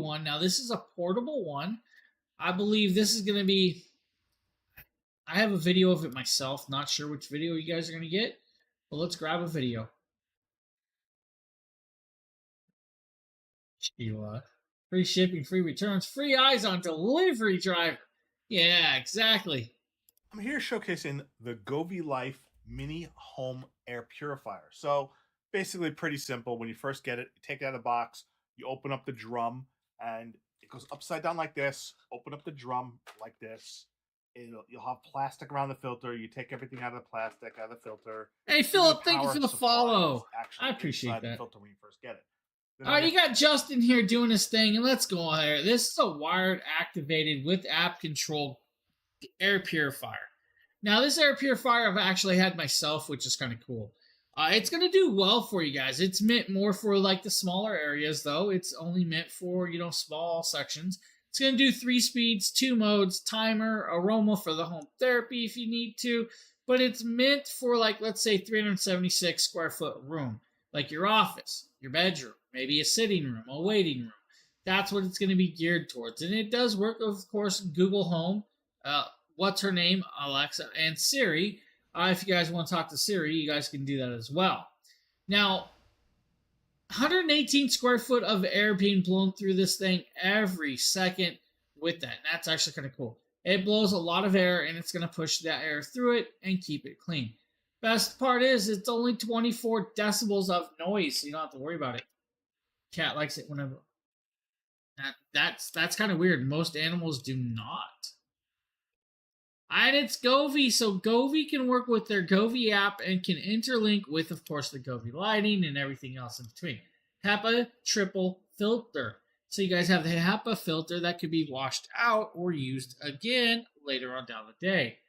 one. Now, this is a portable one. I believe this is going to be... I have a video of it myself. Not sure which video you guys are going to get. But let's grab a video. Sheila. Free shipping, free returns, free eyes on delivery driver. Yeah, exactly. I'm here showcasing the Govee Life Mini Home Air Purifier. So basically pretty simple. When you first get it, you take it out of the box, you open up the drum, and it goes upside down like this. Open up the drum like this. You'll have plastic around the filter. You take everything out of the plastic, out of the filter. Hey, Philip, thank you for the follow. I appreciate that. The filter when you first get it. All right, you got Justin here doing his thing, and let's go on there. This is a wired activated with app control air purifier. Now, this air purifier I've actually had myself, which is kind of cool. It's going to do well for you guys. It's meant more for like the smaller areas, though. It's only meant for, you know, small sections. It's going to do 3 speeds, 2 modes, timer, aroma for the home therapy if you need to. But it's meant for, like, let's say 376 square foot room, like your office, your bedroom, maybe a sitting room, a waiting room. That's what it's going to be geared towards. And it does work, of course, Google Home, what's her name, Alexa, and Siri. If you guys want to talk to Siri, you guys can do that as well. Now, 118 square foot of air being blown through this thing every second with that. And that's actually kind of cool. It blows a lot of air, and it's going to push that air through it and keep it clean. Best part is it's only 24 decibels of noise, so you don't have to worry about it. Cat likes it whenever. That's kind of weird. Most animals do not. And it's Govee, so Govee can work with their Govee app and can interlink with, of course, the Govee lighting and everything else in between. HEPA triple filter. So you guys have the HEPA filter that could be washed out or used again later on down the day.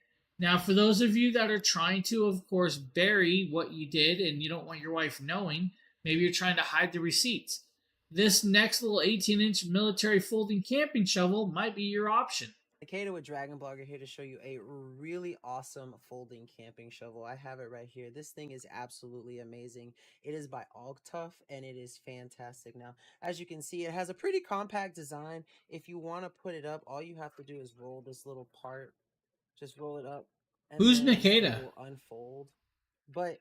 Now, for those of you that are trying to, of course, bury what you did and you don't want your wife knowing, maybe you're trying to hide the receipts, this next little 18-inch military folding camping shovel might be your option. Kato with Dragon Blogger here to show you a really awesome folding camping shovel. I have it right here. This thing is absolutely amazing. It is by Ogtuff and it is fantastic. Now, as you can see, it has a pretty compact design. If you want to put it up, all you have to do is roll this little part. Just roll it up. And who's then Nikita? it will unfold. But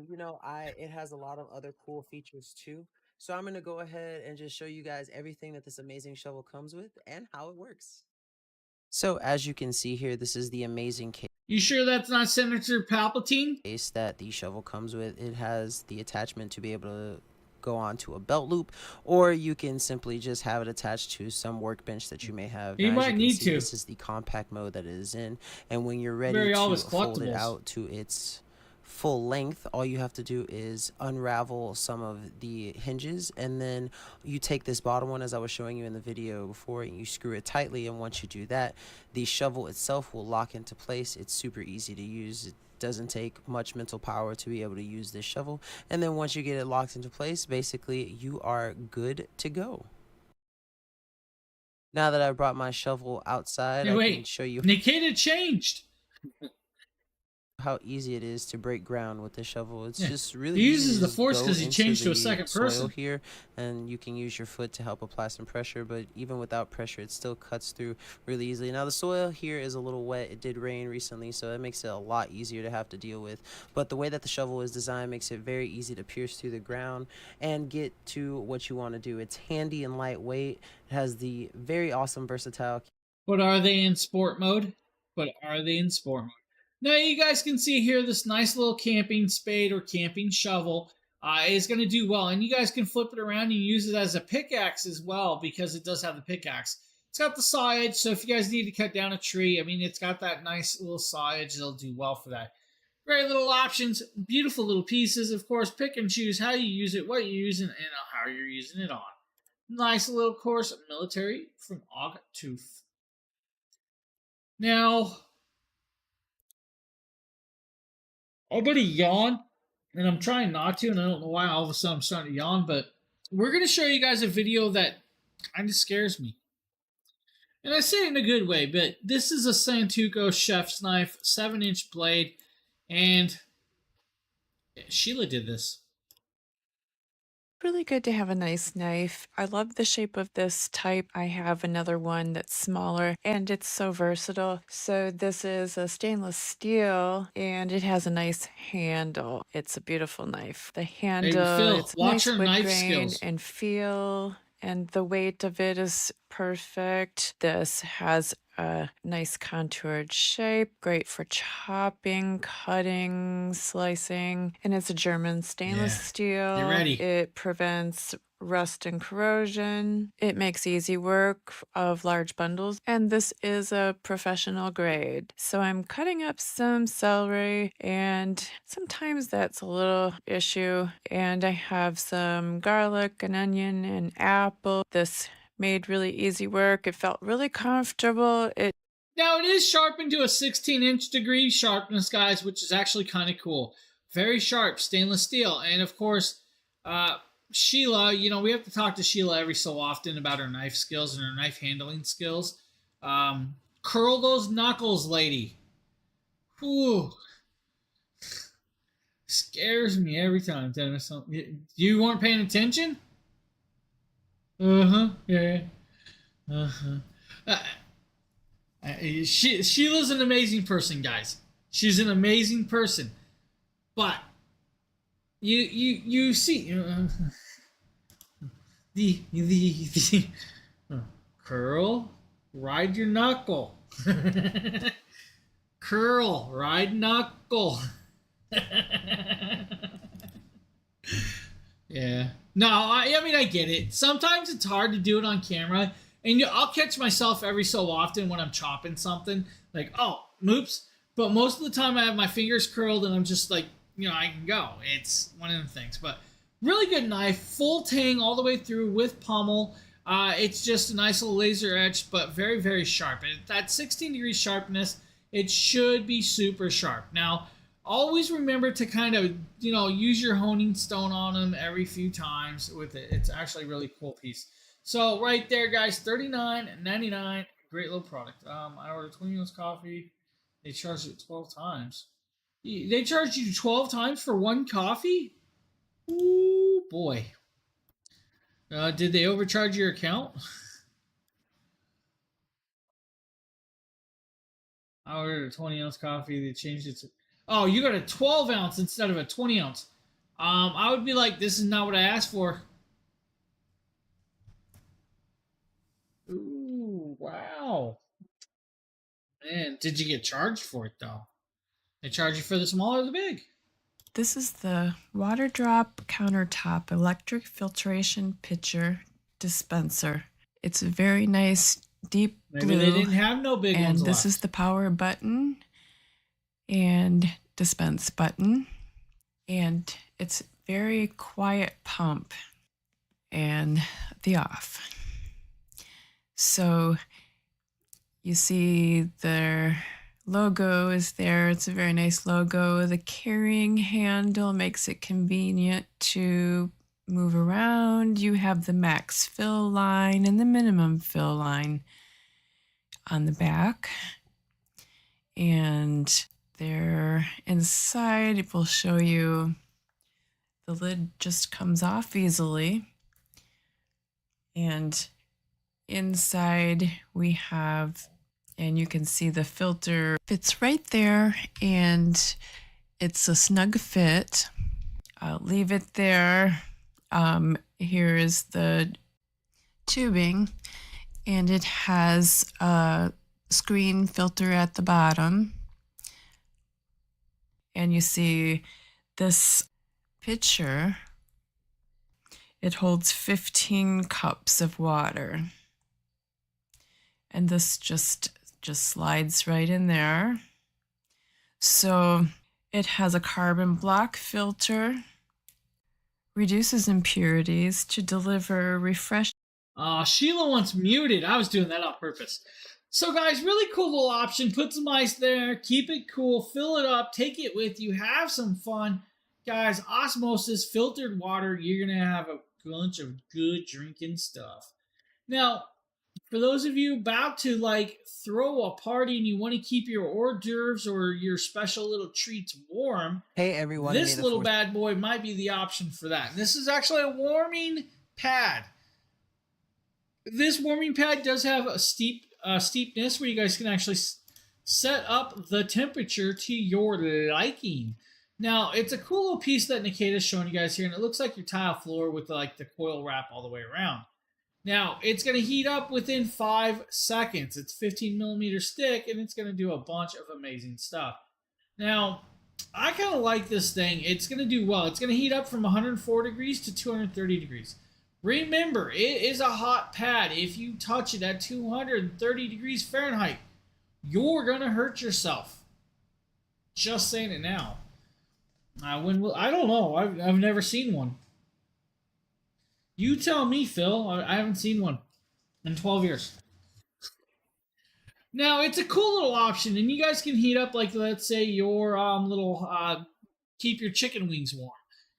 you know, it has a lot of other cool features too. So I'm going to go ahead and just show you guys everything that this amazing shovel comes with and how it works. So as you can see here, this is the amazing case. You sure that's not Senator Palpatine? Case that the shovel comes with. It has the attachment to be able to go onto a belt loop, or you can simply just have it attached to some workbench that you may have. You might need to. This is the compact mode that it is in, and when you're ready to fold it out to its full length, all you have to do is unravel some of the hinges, and then you take this bottom one, as I was showing you in the video before, and you screw it tightly. And once you do that, the shovel itself will lock into place. It's super easy to use. It doesn't take much mental power to be able to use this shovel. And then once you get it locked into place, basically you are good to go. Now that I brought my shovel outside, Hey, I can show you Nikita changed. how easy it is to break ground with the shovel. It's just really he easy uses to the force go because he into changed to a the second soil person here, and you can use your foot to help apply some pressure, but even without pressure it still cuts through really easily. Now the soil here is a little wet. It did rain recently, so it makes it a lot easier to have to deal with, but the way that the shovel is designed makes it very easy to pierce through the ground and get to what you want to do. It's handy and lightweight. It has the very awesome versatile. But are they in sport mode? Now you guys can see here this nice little camping spade or camping shovel is going to do well. And you guys can flip it around and use it as a pickaxe as well, because it does have the pickaxe. It's got the saw edge, so if you guys need to cut down a tree, I mean, it's got that nice little saw edge. It'll do well for that. Great little options, beautiful little pieces. Of course, pick and choose how you use it, what you're using, and how you're using it on. Nice little, of course, military from Augtooth. Now, I'm going to yawn, and I'm trying not to, and I don't know why all of a sudden I'm starting to yawn, but we're going to show you guys a video that kind of scares me. And I say it in a good way, but this is a Santoku chef's knife, 7-inch blade, and Sheila did this. Really good to have a nice knife. I love the shape of this type. I have another one that's smaller and it's so versatile. So this is a stainless steel and it has a nice handle. It's a beautiful knife. The handle, Phil, it's watch nice her wood knife grain skills. and feel, and the weight of it is perfect. This has a nice contoured shape, great for chopping, cutting, slicing, and it's a German stainless steel. Get ready. It prevents rust and corrosion. It makes easy work of large bundles, and this is a professional grade. So I'm cutting up some celery, and sometimes that's a little issue, and I have some garlic, an onion, and apple. This made really easy work. It felt really comfortable. Now it is sharpened to a 16-inch degree sharpness, guys, which is actually kind of cool. Very sharp stainless steel. And of course, Sheila, you know, we have to talk to Sheila every so often about her knife skills and her knife handling skills. Curl those knuckles, lady. Whew. Scares me every time, Dennis. You weren't paying attention? Yeah. Sheila's an amazing person, guys. She's an amazing person, but you see the curl, ride your knuckle, curl, ride knuckle. Yeah. No, I mean, I get it. Sometimes it's hard to do it on camera. And I'll catch myself every so often when I'm chopping something. Like, oh, oops. But most of the time I have my fingers curled and I'm just like, you know, I can go. It's one of the things. But really good knife. Full tang all the way through with pommel. It's just a nice little laser edge, but very, very sharp. At that 16-degree sharpness, it should be super sharp. Now, always remember to kind of, you know, use your honing stone on them every few times with it. It's actually a really cool piece. So right there, guys, $39.99. Great little product. I ordered 20 ounce coffee. They charged it 12 times. They charged you 12 times for one coffee? Ooh, boy. Did they overcharge your account? I ordered a 20 ounce coffee. They changed it to... Oh, you got a 12 ounce instead of a 20 ounce. I would be like, this is not what I asked for. Ooh, wow. Man, did you get charged for it, though? They charge you for the small or the big? This is the water drop countertop electric filtration pitcher dispenser. It's a very nice deep blue. Maybe they didn't have no big ones And this left. is the power button and dispense button. and it's very quiet pump and the off. So you see their logo is there. It's a very nice logo. The carrying handle makes it convenient to move around. You have the max fill line and the minimum fill line on the back. And there inside, it will show you the lid just comes off easily. And inside we have, and you can see the filter fits right there, and it's a snug fit. I'll leave it there. Here is the tubing, and it has a screen filter at the bottom. And you see this pitcher, it holds 15 cups of water. And this just slides right in there. So it has a carbon block filter, reduces impurities to deliver refresh. Sheila wants muted. I was doing that on purpose. So guys, really cool little option. Put some ice there, keep it cool, fill it up, take it with you, have some fun. Guys, osmosis, filtered water, you're going to have a bunch of good drinking stuff. Now, for those of you about to like throw a party and you want to keep your hors d'oeuvres or your special little treats warm, hey everyone, this little bad boy might be the option for that. And this is actually a warming pad. This warming pad does have a steepness where you guys can actually set up the temperature to your liking. Now, it's a cool little piece that Nikita's showing you guys here, and it looks like your tile floor with like the coil wrap all the way around. Now, it's going to heat up within 5 seconds. It's 15 millimeter stick, and it's going to do a bunch of amazing stuff. Now, I kind of like this thing. It's going to do well. It's going to heat up from 104 degrees to 230 degrees. Remember, it is a hot pad. If you touch it at 230 degrees Fahrenheit, you're going to hurt yourself. Just saying it now. I don't know. I've never seen one. You tell me, Phil. I haven't seen one in 12 years. Now, it's a cool little option, and you guys can heat up, like, let's say, your keep your chicken wings warm.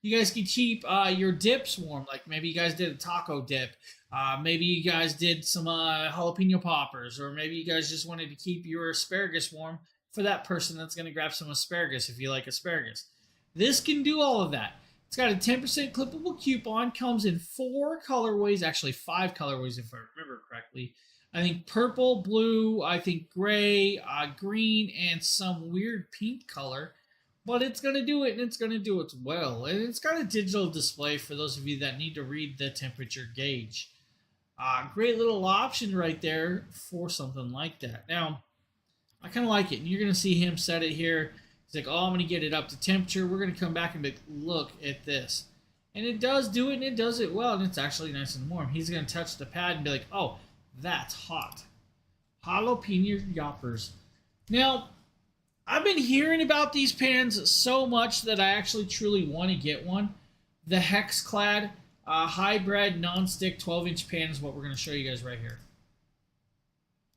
You guys can keep your dips warm, like maybe you guys did a taco dip. Maybe you guys did some jalapeno poppers, or maybe you guys just wanted to keep your asparagus warm for that person that's going to grab some asparagus if you like asparagus. This can do all of that. It's got a 10% clippable coupon, comes in 4 colorways, actually 5 colorways if I remember correctly. I think purple, blue, I think gray, green, and some weird pink color. But it's going to do it, and it's going to do it well. And it's got a digital display for those of you that need to read the temperature gauge. Great little option right there for something like that. Now, I kind of like it. And you're going to see him set it here. He's like, oh, I'm going to get it up to temperature. We're going to come back and be like, look at this. And it does do it, and it does it well, and it's actually nice and warm. He's going to touch the pad and be like, oh, that's hot. Jalapeno yoppers. Now, I've been hearing about these pans so much that I actually truly want to get one. The Hexclad hybrid non-stick 12-inch pan is what we're going to show you guys right here.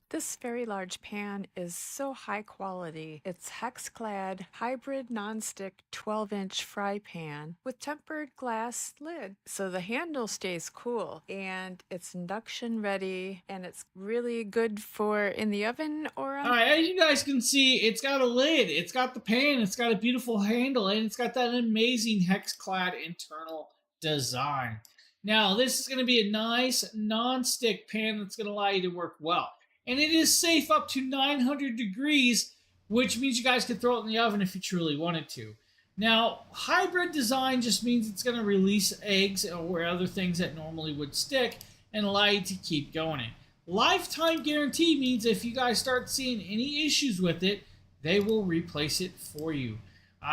This very large pan is so high quality. It's Hexclad hybrid nonstick 12-inch fry pan with tempered glass lid. So the handle stays cool, and it's induction ready, and it's really good for in the oven or on. All right, as you guys can see, it's got a lid, it's got the pan, it's got a beautiful handle, and it's got that amazing Hexclad internal design. Now, this is going to be a nice non-stick pan that's going to allow you to work well. And it is safe up to 900 degrees, which means you guys can throw it in the oven if you truly wanted to. Now, hybrid design just means it's going to release eggs or other things that normally would stick and allow you to keep going it. Lifetime guarantee means if you guys start seeing any issues with it, they will replace it for you.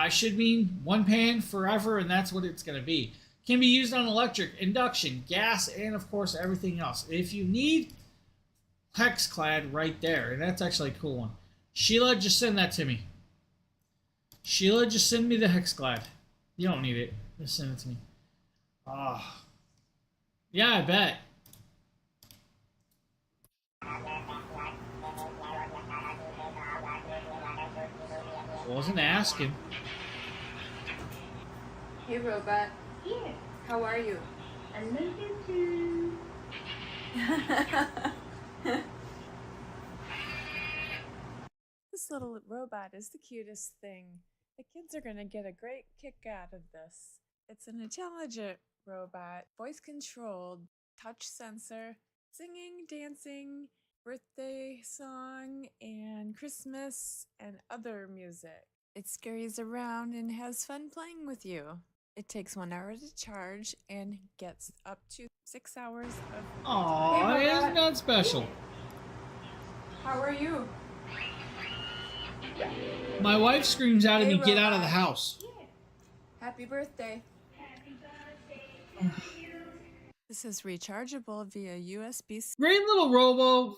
Should mean one pan forever, and that's what it's going to be. Can be used on electric, induction, gas, and of course everything else. If you need, Hexclad right there, and that's actually a cool one. Sheila, just send that to me. Sheila, just send me the Hexclad. You don't need it. Just send it to me. Ah. Yeah, I bet. Wasn't asking. Hey, robot. Yeah, How are you? I love you too. This little robot is the cutest thing. The kids are going to get a great kick out of this. It's an intelligent robot, voice controlled, touch sensor, singing, dancing, birthday song, and Christmas and other music. It scurries around and has fun playing with you. It takes 1 hour to charge and gets up to 6 hours of. Aw, Hey, isn't robot. that special? How are you? My wife screams out at Hey, me, get out of the robot. house. Happy birthday. Happy birthday to you. This is rechargeable via USB-C. Great little robo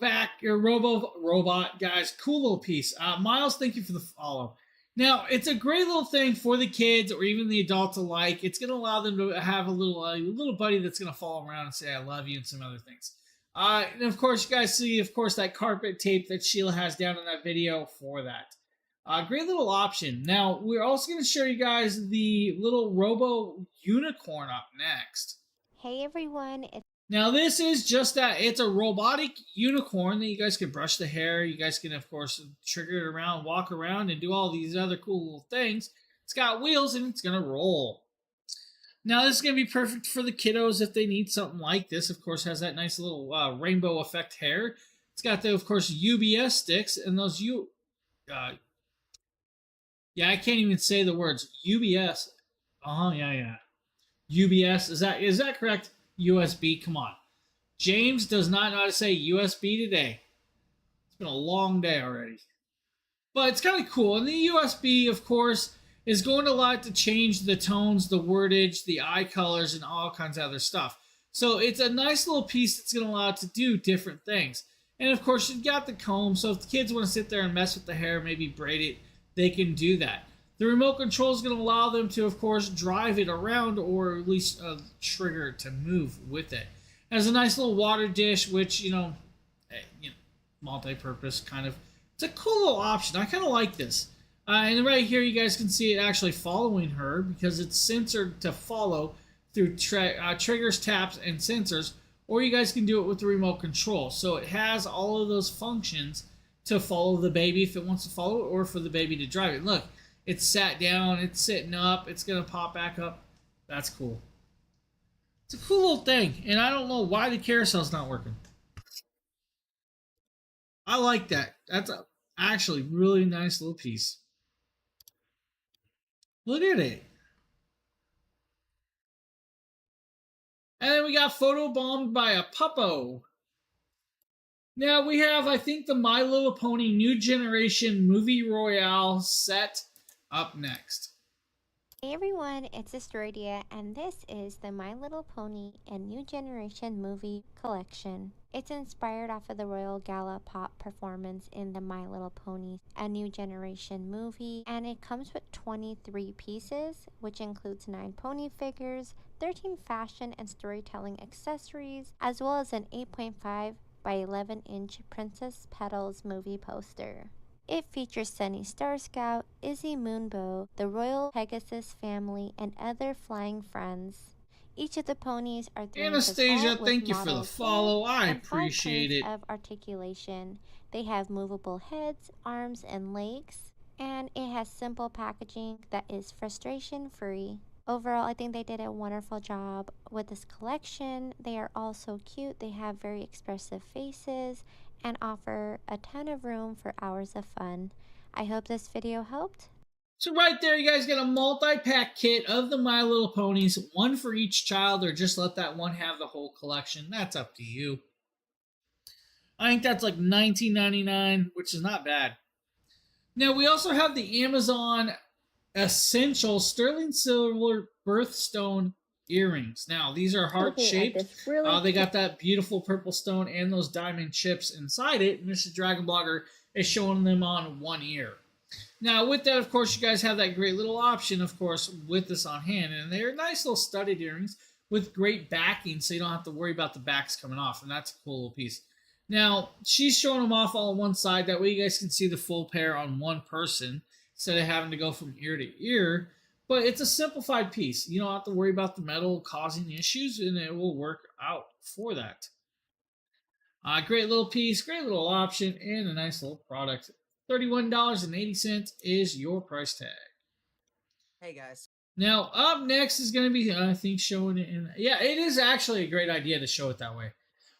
robot, guys. Cool little piece. Miles, thank you for the follow. Now, it's a great little thing for the kids or even the adults alike. It's going to allow them to have a little buddy that's going to follow around and say, I love you, and some other things. And of course, you guys see, of course, that carpet tape that Sheila has down in that video for that. Great little option. Now, we're also going to show you guys the little robo unicorn up next. Hey everyone, Now, this is just that. It's a robotic unicorn that you guys can brush the hair. You guys can, of course, trigger it around, walk around, and do all these other cool little things. It's got wheels, and it's going to roll. Now, this is going to be perfect for the kiddos if they need something like this. Of course, has that nice little rainbow effect hair. It's got, the, of course, UBS sticks, and those yeah, I can't even say the words. UBS. Oh, yeah. UBS. Is that correct? USB. Come on. James does not know how to say USB today. It's been a long day already. But it's kind of cool. And the USB, of course, is going to allow it to change the tones, the wordage, the eye colors, and all kinds of other stuff. So it's a nice little piece that's going to allow it to do different things. And of course, you've got the comb. So if the kids want to sit there and mess with the hair, maybe braid it, they can do that. The remote control is going to allow them to, of course, drive it around or at least trigger to move with it. It has a nice little water dish, which, multi-purpose kind of. It's a cool little option. I kind of like this. And right here, you guys can see it actually following her because it's censored to follow through triggers, taps, and sensors. Or you guys can do it with the remote control. So it has all of those functions to follow the baby if it wants to follow it, or for the baby to drive it. Look. It's sat down, it's sitting up, it's going to pop back up. That's cool. It's a cool little thing, and I don't know why the carousel's not working. I like that. That's actually really nice little piece. Look at it. And then we got photobombed by a puppo. Now we have, I think, the My Little Pony New Generation Movie Royale set up next. Hey everyone, it's Astoria, and this is the My Little Pony and New Generation movie collection. It's inspired off of the Royal Gala pop performance in the My Little Pony, a New Generation movie, and it comes with 23 pieces, which includes 9 pony figures, 13 fashion and storytelling accessories, as well as an 8.5 by 11-inch Princess Petals movie poster. It features Sunny Star Scout, Izzy Moonbow, the Royal Pegasus family, and other flying friends. Each of the ponies are 3 Anastasia, inches tall thank with you for the modeled follow. hair I and 5 appreciate points it. of articulation. They have movable heads, arms, and legs, and it has simple packaging that is frustration-free. Overall, I think they did a wonderful job with this collection. They are all so cute. They have very expressive faces and offer a ton of room for hours of fun. I hope this video helped. So right there, you guys get a multi-pack kit of the My Little Ponies, one for each child, or just let that one have the whole collection. That's up to you. I think that's like $19.99, which is not bad. Now, we also have the Amazon Essential Sterling Silver Birthstone earrings. Now, these are heart-shaped. They got that beautiful purple stone and those diamond chips inside it. And Mr. Dragon Blogger is showing them on one ear. Now, with that, of course, you guys have that great little option, of course, with this on hand. And they're nice little studded earrings with great backing, so you don't have to worry about the backs coming off. And that's a cool little piece. Now, she's showing them off all on one side. That way you guys can see the full pair on one person instead of having to go from ear to ear. But it's a simplified piece. You don't have to worry about the metal causing issues, and it will work out for that. Great little piece, great little option, and a nice little product. $31.80 is your price tag. Hey guys. Now, up next is going to be, I think, showing it in. Yeah, it is actually a great idea to show it that way.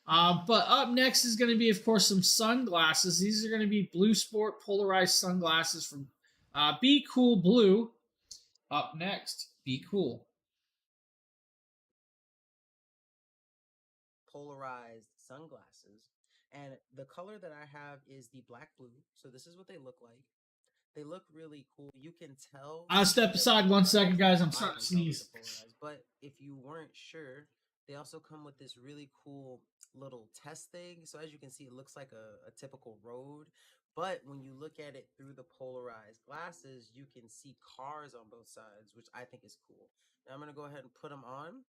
But up next is going to be, of course, some sunglasses. These are going to be Blue Sport polarized sunglasses from Be Cool Blue. Up next, Be Cool. Polarized sunglasses, and the color that I have is the black blue. So this is what they look like. They look really cool. You can tell. I'll step aside 1 second, guys. I'm starting to sneeze. But if you weren't sure, they also come with this really cool little test thing. So as you can see, it looks like a typical road. But when you look at it through the polarized glasses, you can see cars on both sides, which I think is cool. Now I'm going to go ahead and put them on.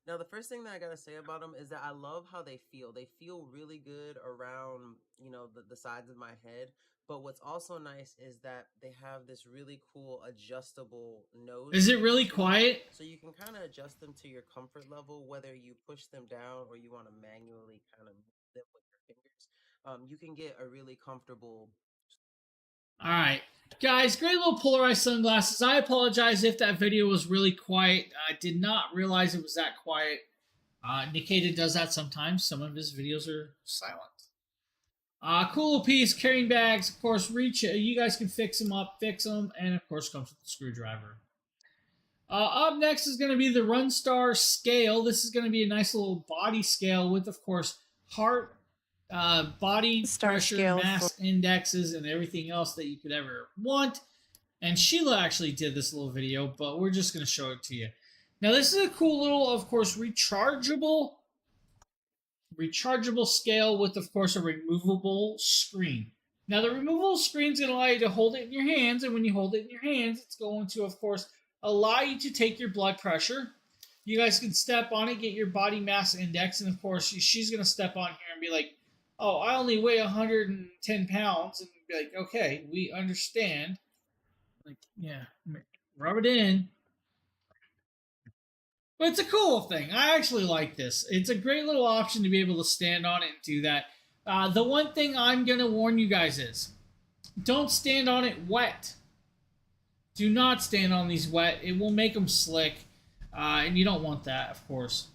Now, the first thing that I got to say about them is that I love how they feel. They feel really good around, you know, the sides of my head. But what's also nice is that they have this really cool adjustable nose. Is it really quiet? So you can kind of adjust them to your comfort level, whether you push them down or you want to manually kind of move them with your fingers. You can get a really comfortable. All right, guys, great little polarized sunglasses. I apologize if that video was really quiet. I did not realize it was that quiet. Nikita does that sometimes. Some of his videos are silent. Cool little piece, carrying bags. Of course, reach. You guys can fix them up, and of course comes with the screwdriver. Up next is going to be the Runstar scale. This is going to be a nice little body scale with, of course, heart, body pressure, mass indexes, and everything else that you could ever want. And Sheila actually did this little video, but we're just going to show it to you. Now, this is a cool little, of course, rechargeable scale with, of course, a removable screen. Now, the removable screen is going to allow you to hold it in your hands, and when you hold it in your hands, it's going to, of course, allow you to take your blood pressure. You guys can step on it, get your body mass index, and of course, she's going to step on here and be like, oh, I only weigh 110 pounds, and be like, okay, we understand. Like, yeah, rub it in. But it's a cool thing. I actually like this. It's a great little option to be able to stand on it and do that. The one thing I'm going to warn you guys is, don't stand on it wet. Do not stand on these wet. It will make them slick, and you don't want that, of course.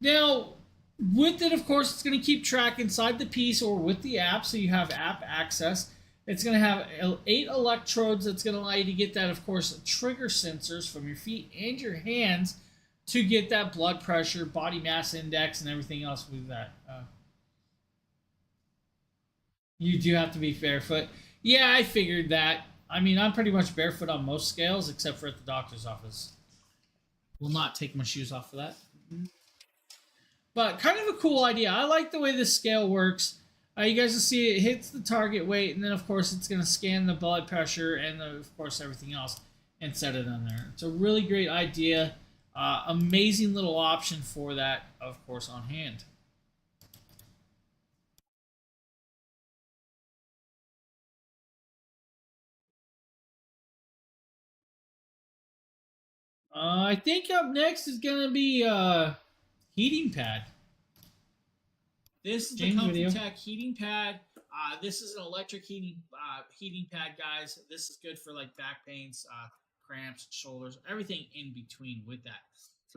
Now, with it, of course, it's going to keep track inside the piece or with the app, so you have app access. It's going to have 8 electrodes that's going to allow you to get that, of course, trigger sensors from your feet and your hands to get that blood pressure, body mass index, and everything else with that. You do have to be barefoot. Yeah, I figured that. I mean, I'm pretty much barefoot on most scales, except for at the doctor's office. Will not take my shoes off for that. But kind of a cool idea. I like the way this scale works. You guys will see it hits the target weight, and then, of course, it's going to scan the blood pressure and, of course, everything else and set it on there. It's a really great idea. Amazing little option for that, of course, on hand. I think up next is going to be heating pad. This is the Comfortech heating pad. This is an electric heating pad, guys. This is good for like back pains, cramps, shoulders, everything in between with that.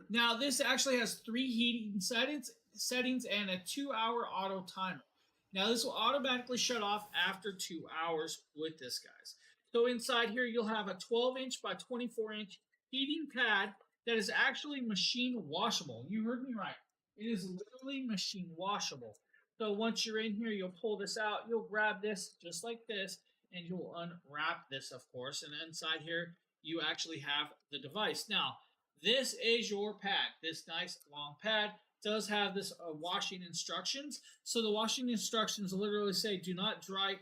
Now, this actually has 3 heating settings and a 2-hour auto timer. Now, this will automatically shut off after 2 hours with this, guys. So inside here, you'll have a 12-inch by 24-inch heating pad that is actually machine washable. You heard me right. It is literally machine washable. So once you're in here, you'll pull this out. You'll grab this just like this, and you'll unwrap this, of course. And inside here, you actually have the device. Now, this is your pad. This nice long pad does have this washing instructions. So the washing instructions literally say, do not dry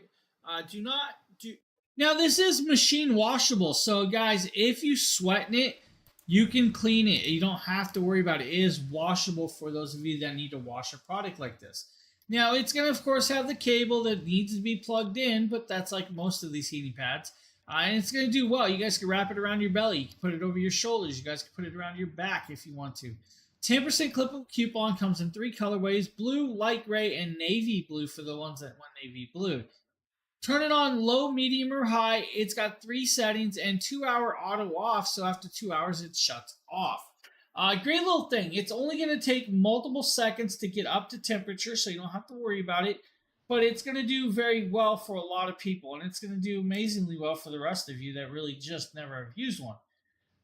Do not do. Now this is machine washable, so guys, if you sweat in it, you can clean it. You don't have to worry about it. It is washable for those of you that need to wash a product like this. Now it's gonna, of course, have the cable that needs to be plugged in, but that's like most of these heating pads. And it's going to do well. You guys can wrap it around your belly. You can put it over your shoulders. You guys can put it around your back if you want to. 10% clippable coupon comes in 3 colorways: blue, light gray, and navy blue for the ones that want navy blue. Turn it on low, medium, or high. It's got 3 settings and 2-hour auto off, so after 2 hours it shuts off. Great little thing. It's only going to take multiple seconds to get up to temperature, so you don't have to worry about it. But it's going to do very well for a lot of people, and it's going to do amazingly well for the rest of you that really just never have used one.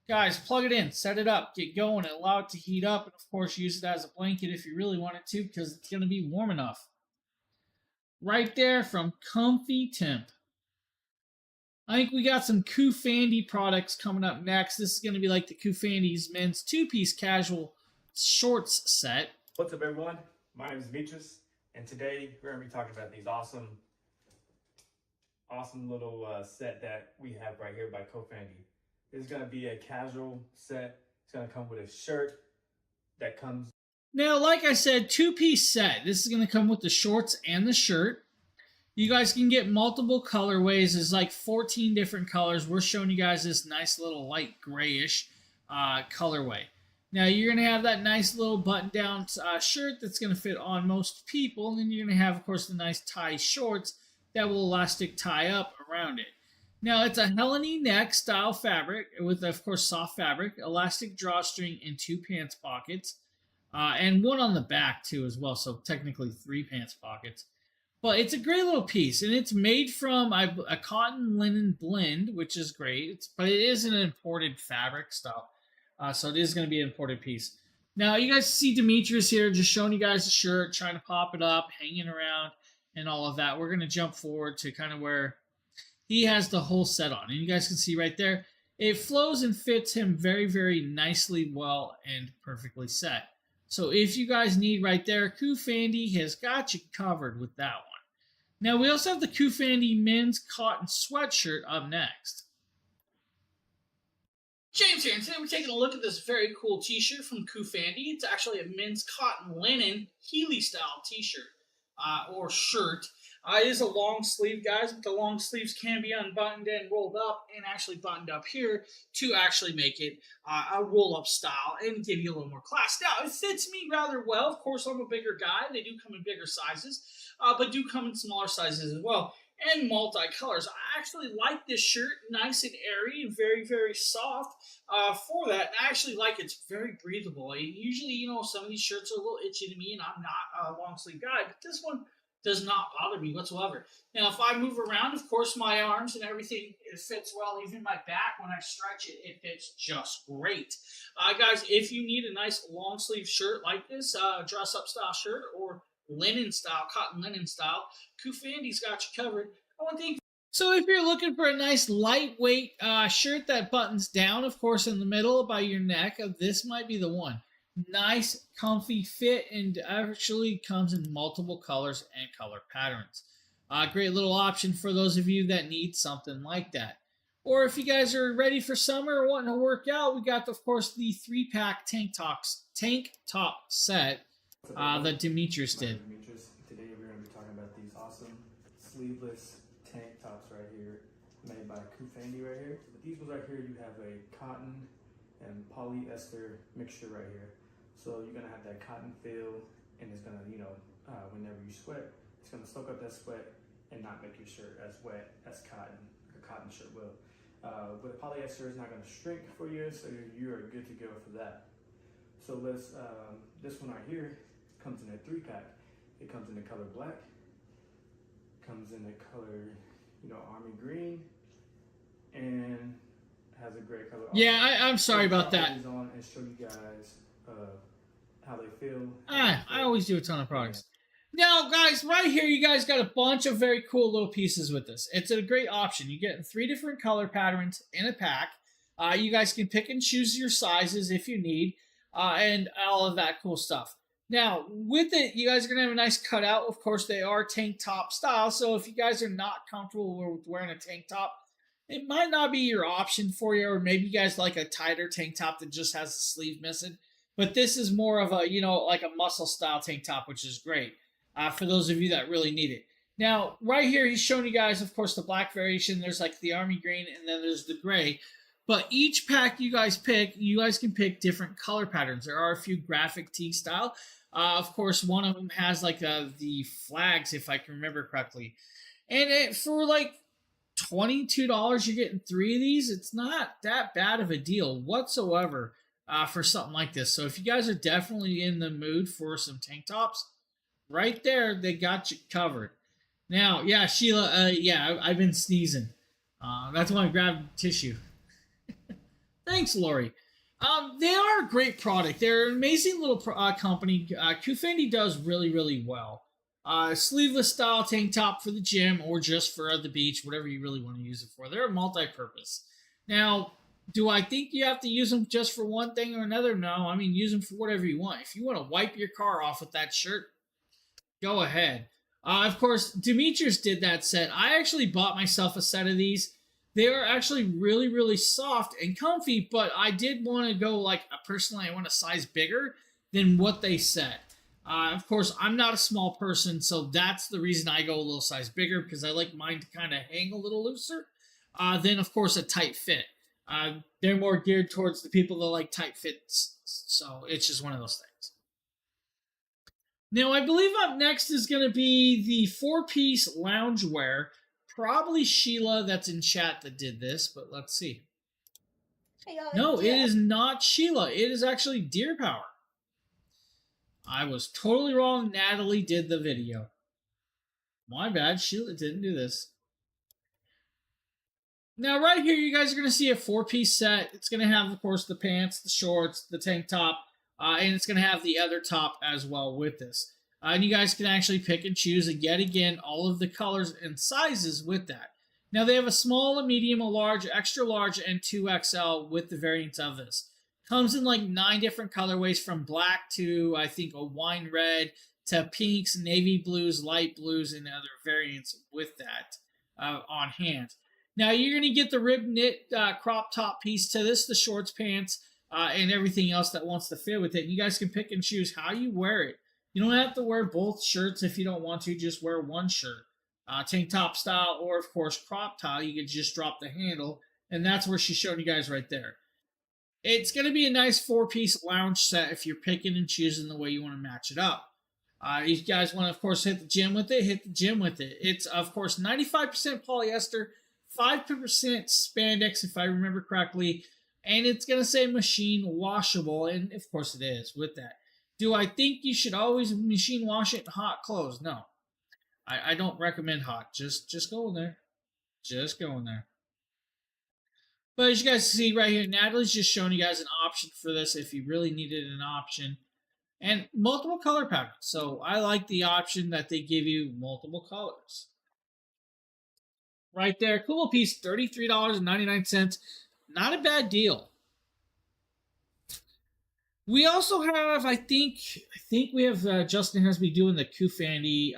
Guys, plug it in, set it up, get going, and allow it to heat up, and of course use it as a blanket if you really want it to, because it's going to be warm enough. Right there from Comfy Temp. I think we got some Kufandy products coming up next. This is going to be like the Kufandy's men's 2-piece casual shorts set. What's up, everyone? My name is Demetrius, and today we're going to be talking about these awesome little set that we have right here by Kufandy. This is going to be a casual set. It's going to come with a shirt that comes. Now, like I said, 2-piece set. This is going to come with the shorts and the shirt. You guys can get multiple colorways. There's like 14 different colors. We're showing you guys this nice little light grayish colorway. Now, you're going to have that nice little button-down shirt that's going to fit on most people. And then you're going to have, of course, the nice tie shorts that will elastic tie up around it. Now, it's a Helene neck style fabric with, of course, soft fabric, elastic drawstring, and 2 pants pockets. And one on the back, too, as well. So, technically, 3 pants pockets. But it's a great little piece. And it's made from a cotton linen blend, which is great. But it is an imported fabric style. So it is going to be an imported piece. Now, you guys see Demetrius here just showing you guys the shirt, trying to pop it up, hanging around, and all of that. We're going to jump forward to kind of where he has the whole set on. And you guys can see right there, it flows and fits him very, very nicely, well, and perfectly set. So if you guys need right there, Kufandy has got you covered with that one. Now, we also have the Kufandy men's cotton sweatshirt up next. James here, and today we're taking a look at this very cool t-shirt from Kufandy. It's actually a men's cotton linen Healy style t-shirt or shirt. It is a long sleeve, guys, but the long sleeves can be unbuttoned and rolled up and actually buttoned up here to actually make it a roll-up style and give you a little more class. Now, it fits me rather well. Of course, I'm a bigger guy. They do come in bigger sizes, but do come in smaller sizes as well. And multi-colors. I actually like this shirt, nice and airy and very, very soft for that. And I actually like it's very breathable. Usually, you know, some of these shirts are a little itchy to me, and I'm not a long sleeve guy, but this one does not bother me whatsoever. Now, if I move around, of course, my arms and everything, it fits well. Even my back, when I stretch it, it fits just great. Guys, if you need a nice long sleeve shirt like this, dress-up style shirt, or linen style, cotton linen style, Kufandy's got you covered. So if you're looking for a nice lightweight shirt that buttons down, of course, in the middle by your neck, this might be the one. Nice, comfy fit, and actually comes in multiple colors and color patterns. Great little option for those of you that need something like that. Or if you guys are ready for summer or wanting to work out, we got, of course, the 3-pack tank top set that Demetrius did. Today we're going to be talking about these awesome sleeveless tank tops right here, made by Kufandy right here. But these ones right here, you have a cotton and polyester mixture right here. So you're going to have that cotton feel, and it's going to, you know, whenever you sweat, it's going to soak up that sweat and not make your shirt as wet as cotton, like a cotton shirt will. With polyester, it's not going to shrink for you, so you are good to go for that. So let's, this one right here comes in a 3-pack. It comes in the color black, comes in the color, you know, army green, and has a gray color. Yeah, I'm sorry about that. On and show you guys how they feel. I always do a ton of products. Now, guys, right here, you guys got a bunch of very cool little pieces with this. It's a great option. You get 3 different color patterns in a pack. You guys can pick and choose your sizes if you need, and all of that cool stuff. Now, with it, you guys are going to have a nice cutout. Of course, they are tank top style. So if you guys are not comfortable with wearing a tank top, it might not be your option for you. Or maybe you guys like a tighter tank top that just has the sleeve missing. But this is more of a, like a muscle style tank top, which is great for those of you that really need it. Now, right here, he's showing you guys, of course, the black variation. There's like the army green, and then there's the gray. But each pack you guys pick, you guys can pick different color patterns. There are a few graphic tee style. Of course, one of them has like the flags, if I can remember correctly. And for like $22, you're getting 3 of these. It's not that bad of a deal whatsoever for something like this. So if you guys are definitely in the mood for some tank tops, right there, they got you covered. Now, yeah, Sheila, I've been sneezing. That's why I grabbed tissue. Thanks, Lori. They are a great product. They're an amazing little company. Kufendi does really, really well. Sleeveless style tank top for the gym or just for the beach, whatever you really want to use it for. They're multi-purpose. Now, do I think you have to use them just for one thing or another? No. I mean, use them for whatever you want. If you want to wipe your car off with that shirt, go ahead. Of course, Demetrius did that set. I actually bought myself a set of these. They are actually really, really soft and comfy, but I did want to go personally, I want a size bigger than what they said. Of course, I'm not a small person, so that's the reason I go a little size bigger, because I like mine to kind of hang a little looser than, of course, a tight fit. They're more geared towards the people that like tight fits, so it's just one of those things. Now, I believe up next is going to be the 4-piece loungewear. Probably Sheila that's in chat that did this, but let's see. No, it is not Sheila. It is actually Deer Power. I was totally wrong. Natalie did the video. My bad. Sheila didn't do this. Now, right here, you guys are going to see a 4-piece set. It's going to have, of course, the pants, the shorts, the tank top, and it's going to have the other top as well with this. And you guys can actually pick and choose, and yet again, all of the colors and sizes with that. Now, they have a small, a medium, a large, extra large, and 2XL with the variants of this. Comes in like 9 different colorways, from black to, I think, a wine red, to pinks, navy blues, light blues, and other variants with that on hand. Now, you're going to get the rib knit crop top piece to this, the shorts, pants, and everything else that wants to fit with it. And you guys can pick and choose how you wear it. You don't have to wear both shirts if you don't want to. Just wear one shirt. Tank top style, or, of course, crop top. You can just drop the handle, and that's where she's showing you guys right there. It's going to be a nice 4-piece lounge set if you're picking and choosing the way you want to match it up. You guys want to, of course, hit the gym with it, hit the gym with it. It's, of course, 95% polyester, 5% spandex, if I remember correctly, and it's going to say machine washable, and, of course, it is with that. Do I think you should always machine wash it in hot clothes? No. I don't recommend hot. Just go in there. Just go in there. But as you guys see right here, Natalie's just showing you guys an option for this if you really needed an option. And multiple color patterns. So I like the option that they give you multiple colors. Right there. Cool piece, $33.99. Not a bad deal. We also have, I think we have Justin has me doing the Kufandi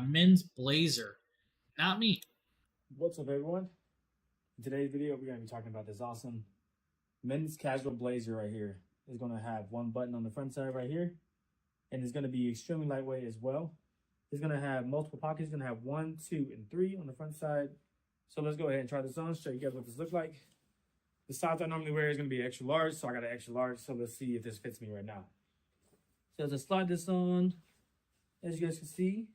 men's blazer. Not me. What's up, everyone? In today's video, we're going to be talking about this awesome men's casual blazer right here. It's going to have one button on the front side right here, and it's going to be extremely lightweight as well. It's going to have multiple pockets. It's going to have 1, 2, and 3 on the front side. So let's go ahead and try this on, show you guys what this looks like. The size I normally wear is going to be extra large, so I got an extra large. So let's see if this fits me right now. So as I slide this on, as you guys can see,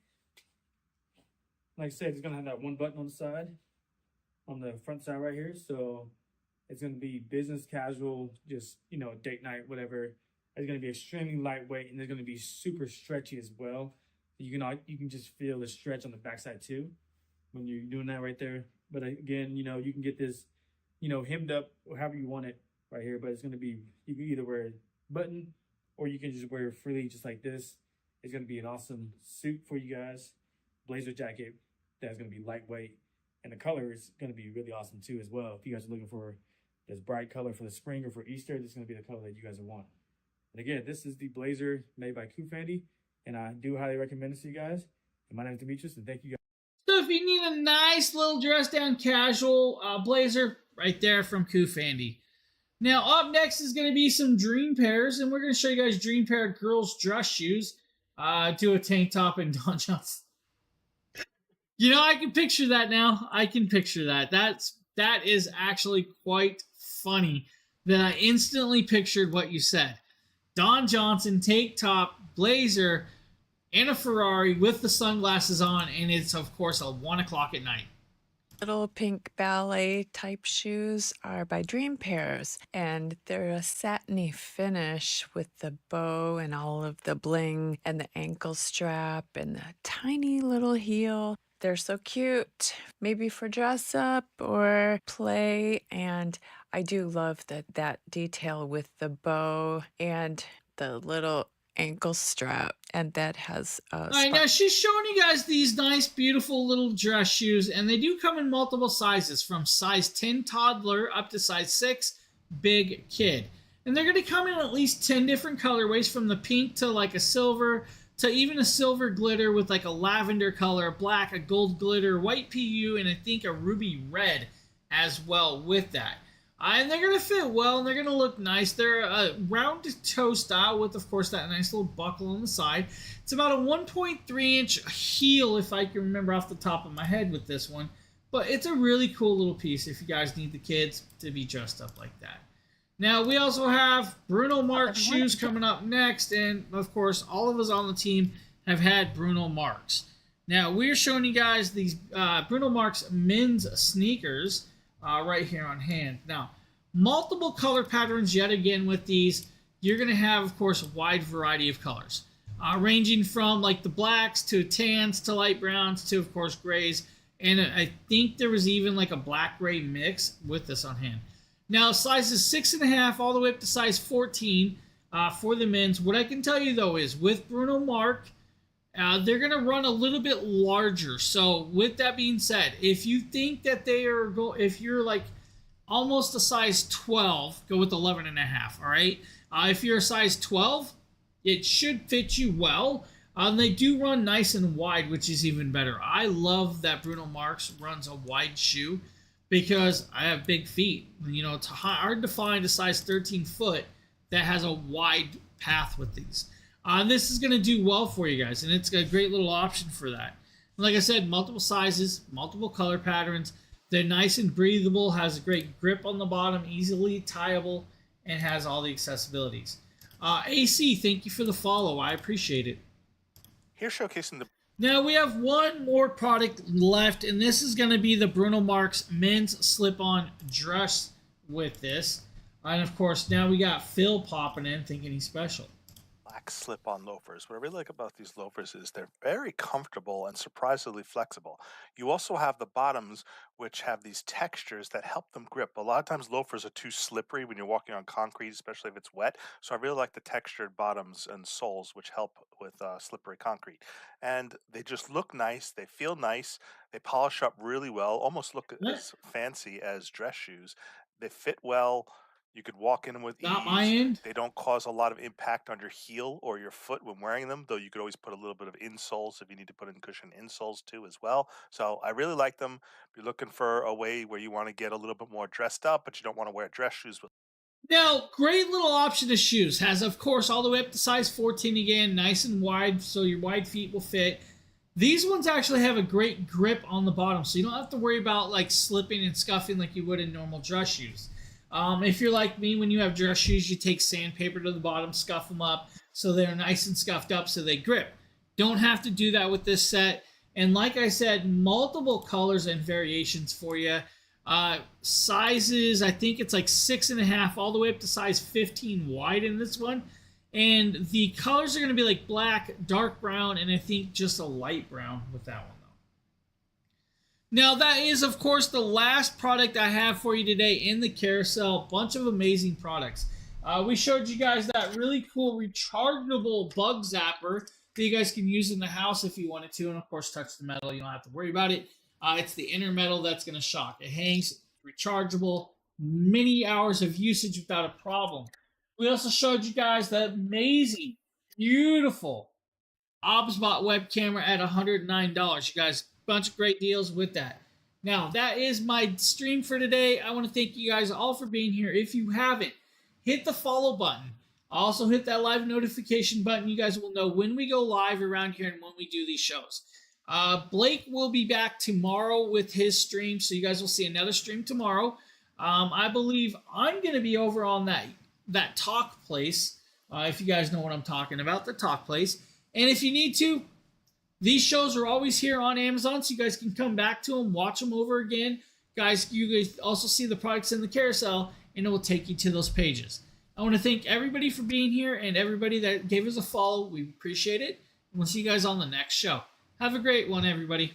like I said, it's going to have that one button on the side, on the front side right here. So it's going to be business casual, just, date night, whatever. It's going to be extremely lightweight, and it's going to be super stretchy as well. You can just feel the stretch on the backside too when you're doing that right there. But again, you can get this, hemmed up or however you want it right here. But it's going to be, you can either wear a button or you can just wear it freely just like this. It's going to be an awesome suit for you guys. Blazer jacket that's going to be lightweight. And the color is going to be really awesome too as well. If you guys are looking for this bright color for the spring or for Easter, this is going to be the color that you guys will want. And again, this is the blazer made by Kufandi, and I do highly recommend it to you guys. And my name is Demetrius, and thank you guys. So if you need a nice little dress down casual blazer, right there from Kufandi. Now up next is going to be some dream pairs, and we're going to show you guys dream pair girls dress shoes. Do a tank top and Don Johnson. You know, I can picture that now. I can picture that. That is actually quite funny that I instantly pictured what you said. Don Johnson, tank top, blazer, and a Ferrari with the sunglasses on, and it's, of course, 1 o'clock at night. Little pink ballet type shoes are by Dream Pairs, and they're a satiny finish with the bow and all of the bling and the ankle strap and the tiny little heel. They're so cute, maybe for dress up or play, and I do love that detail with the bow and the little ankle strap, and that has all right, now she's showing you guys these nice beautiful little dress shoes, and they do come in multiple sizes, from size 10 toddler up to size 6 big kid, and they're going to come in at least 10 different colorways, from the pink to like a silver to even a silver glitter with like a lavender color, a black, a gold glitter, white PU, and I think a ruby red as well with that. And they're going to fit well, and they're going to look nice. They're a round toe style with, of course, that nice little buckle on the side. It's about a 1.3-inch heel, if I can remember off the top of my head with this one. But it's a really cool little piece if you guys need the kids to be dressed up like that. Now, we also have Bruno Mars shoes coming up next. And, of course, all of us on the team have had Bruno Mars. Now, we're showing you guys these Bruno Mars men's sneakers. Right here on hand. Now, multiple color patterns yet again with these. You're going to have, of course, a wide variety of colors, ranging from like the blacks to tans to light browns to, of course, grays. And I think there was even like a black-gray mix with this on hand. Now, sizes 6.5 all the way up to size 14 for the men's. What I can tell you, though, is with Bruno Mars, they're going to run a little bit larger. So with that being said, if you think that if you're like almost a size 12, go with 11.5, all right? If you're a size 12, it should fit you well. They do run nice and wide, which is even better. I love that Bruno Mars runs a wide shoe because I have big feet. You know, it's hard to find a size 13 foot that has a wide path with these. This is going to do well for you guys, and it's a great little option for that. Like I said, multiple sizes, multiple color patterns. They're nice and breathable, has a great grip on the bottom, easily tieable, and has all the accessibilities. AC, thank you for the follow. I appreciate it. Here showcasing the... Now we have one more product left, and this is going to be the Bruno Mars men's slip-on dress with this. And, of course, now we got Phil popping in thinking he's special. Slip-on loafers. What I really like about these loafers is they're very comfortable and surprisingly flexible. You also have the bottoms, which have these textures that help them grip. A lot of times loafers are too slippery when you're walking on concrete, especially if it's wet. So I really like the textured bottoms and soles, which help with slippery concrete. And they just look nice. They feel nice. They polish up really well, almost look as fancy as dress shoes. They fit well. You could walk in them with ease. They don't cause a lot of impact on your heel or your foot when wearing them, though you could always put a little bit of insoles if you need to put in cushion insoles too as well. So I really like them. If you're looking for a way where you want to get a little bit more dressed up, but you don't want to wear dress shoes with. Now, great little option of shoes. Has, of course, all the way up to size 14 again, nice and wide, so your wide feet will fit. These ones actually have a great grip on the bottom, so you don't have to worry about like slipping and scuffing like you would in normal dress shoes. If you're like me, when you have dress shoes, you take sandpaper to the bottom, scuff them up so they're nice and scuffed up so they grip. Don't have to do that with this set. And like I said, multiple colors and variations for you. Sizes, I think it's like 6.5 all the way up to size 15 wide in this one. And the colors are going to be like black, dark brown, and I think just a light brown with that one. Now, that is, of course, the last product I have for you today in the carousel. Bunch of amazing products. We showed you guys that really cool rechargeable bug zapper that you guys can use in the house if you wanted to. And, of course, touch the metal. You don't have to worry about it. It's the inner metal that's going to shock. It hangs rechargeable, many hours of usage without a problem. We also showed you guys the amazing, beautiful OBSBot web camera at $109. You guys, bunch of great deals with that. Now, that is my stream for today. I want to thank you guys all for being here. If you haven't, hit the follow button. Also, hit that live notification button. You guys will know when we go live around here and when we do these shows. Blake will be back tomorrow with his stream, so you guys will see another stream tomorrow. I believe I'm going to be over on that talk place, if you guys know what I'm talking about, the talk place. And if you need to, these shows are always here on Amazon, so you guys can come back to them, watch them over again. Guys, you guys also see the products in the carousel, and it will take you to those pages. I want to thank everybody for being here and everybody that gave us a follow. We appreciate it. And we'll see you guys on the next show. Have a great one, everybody.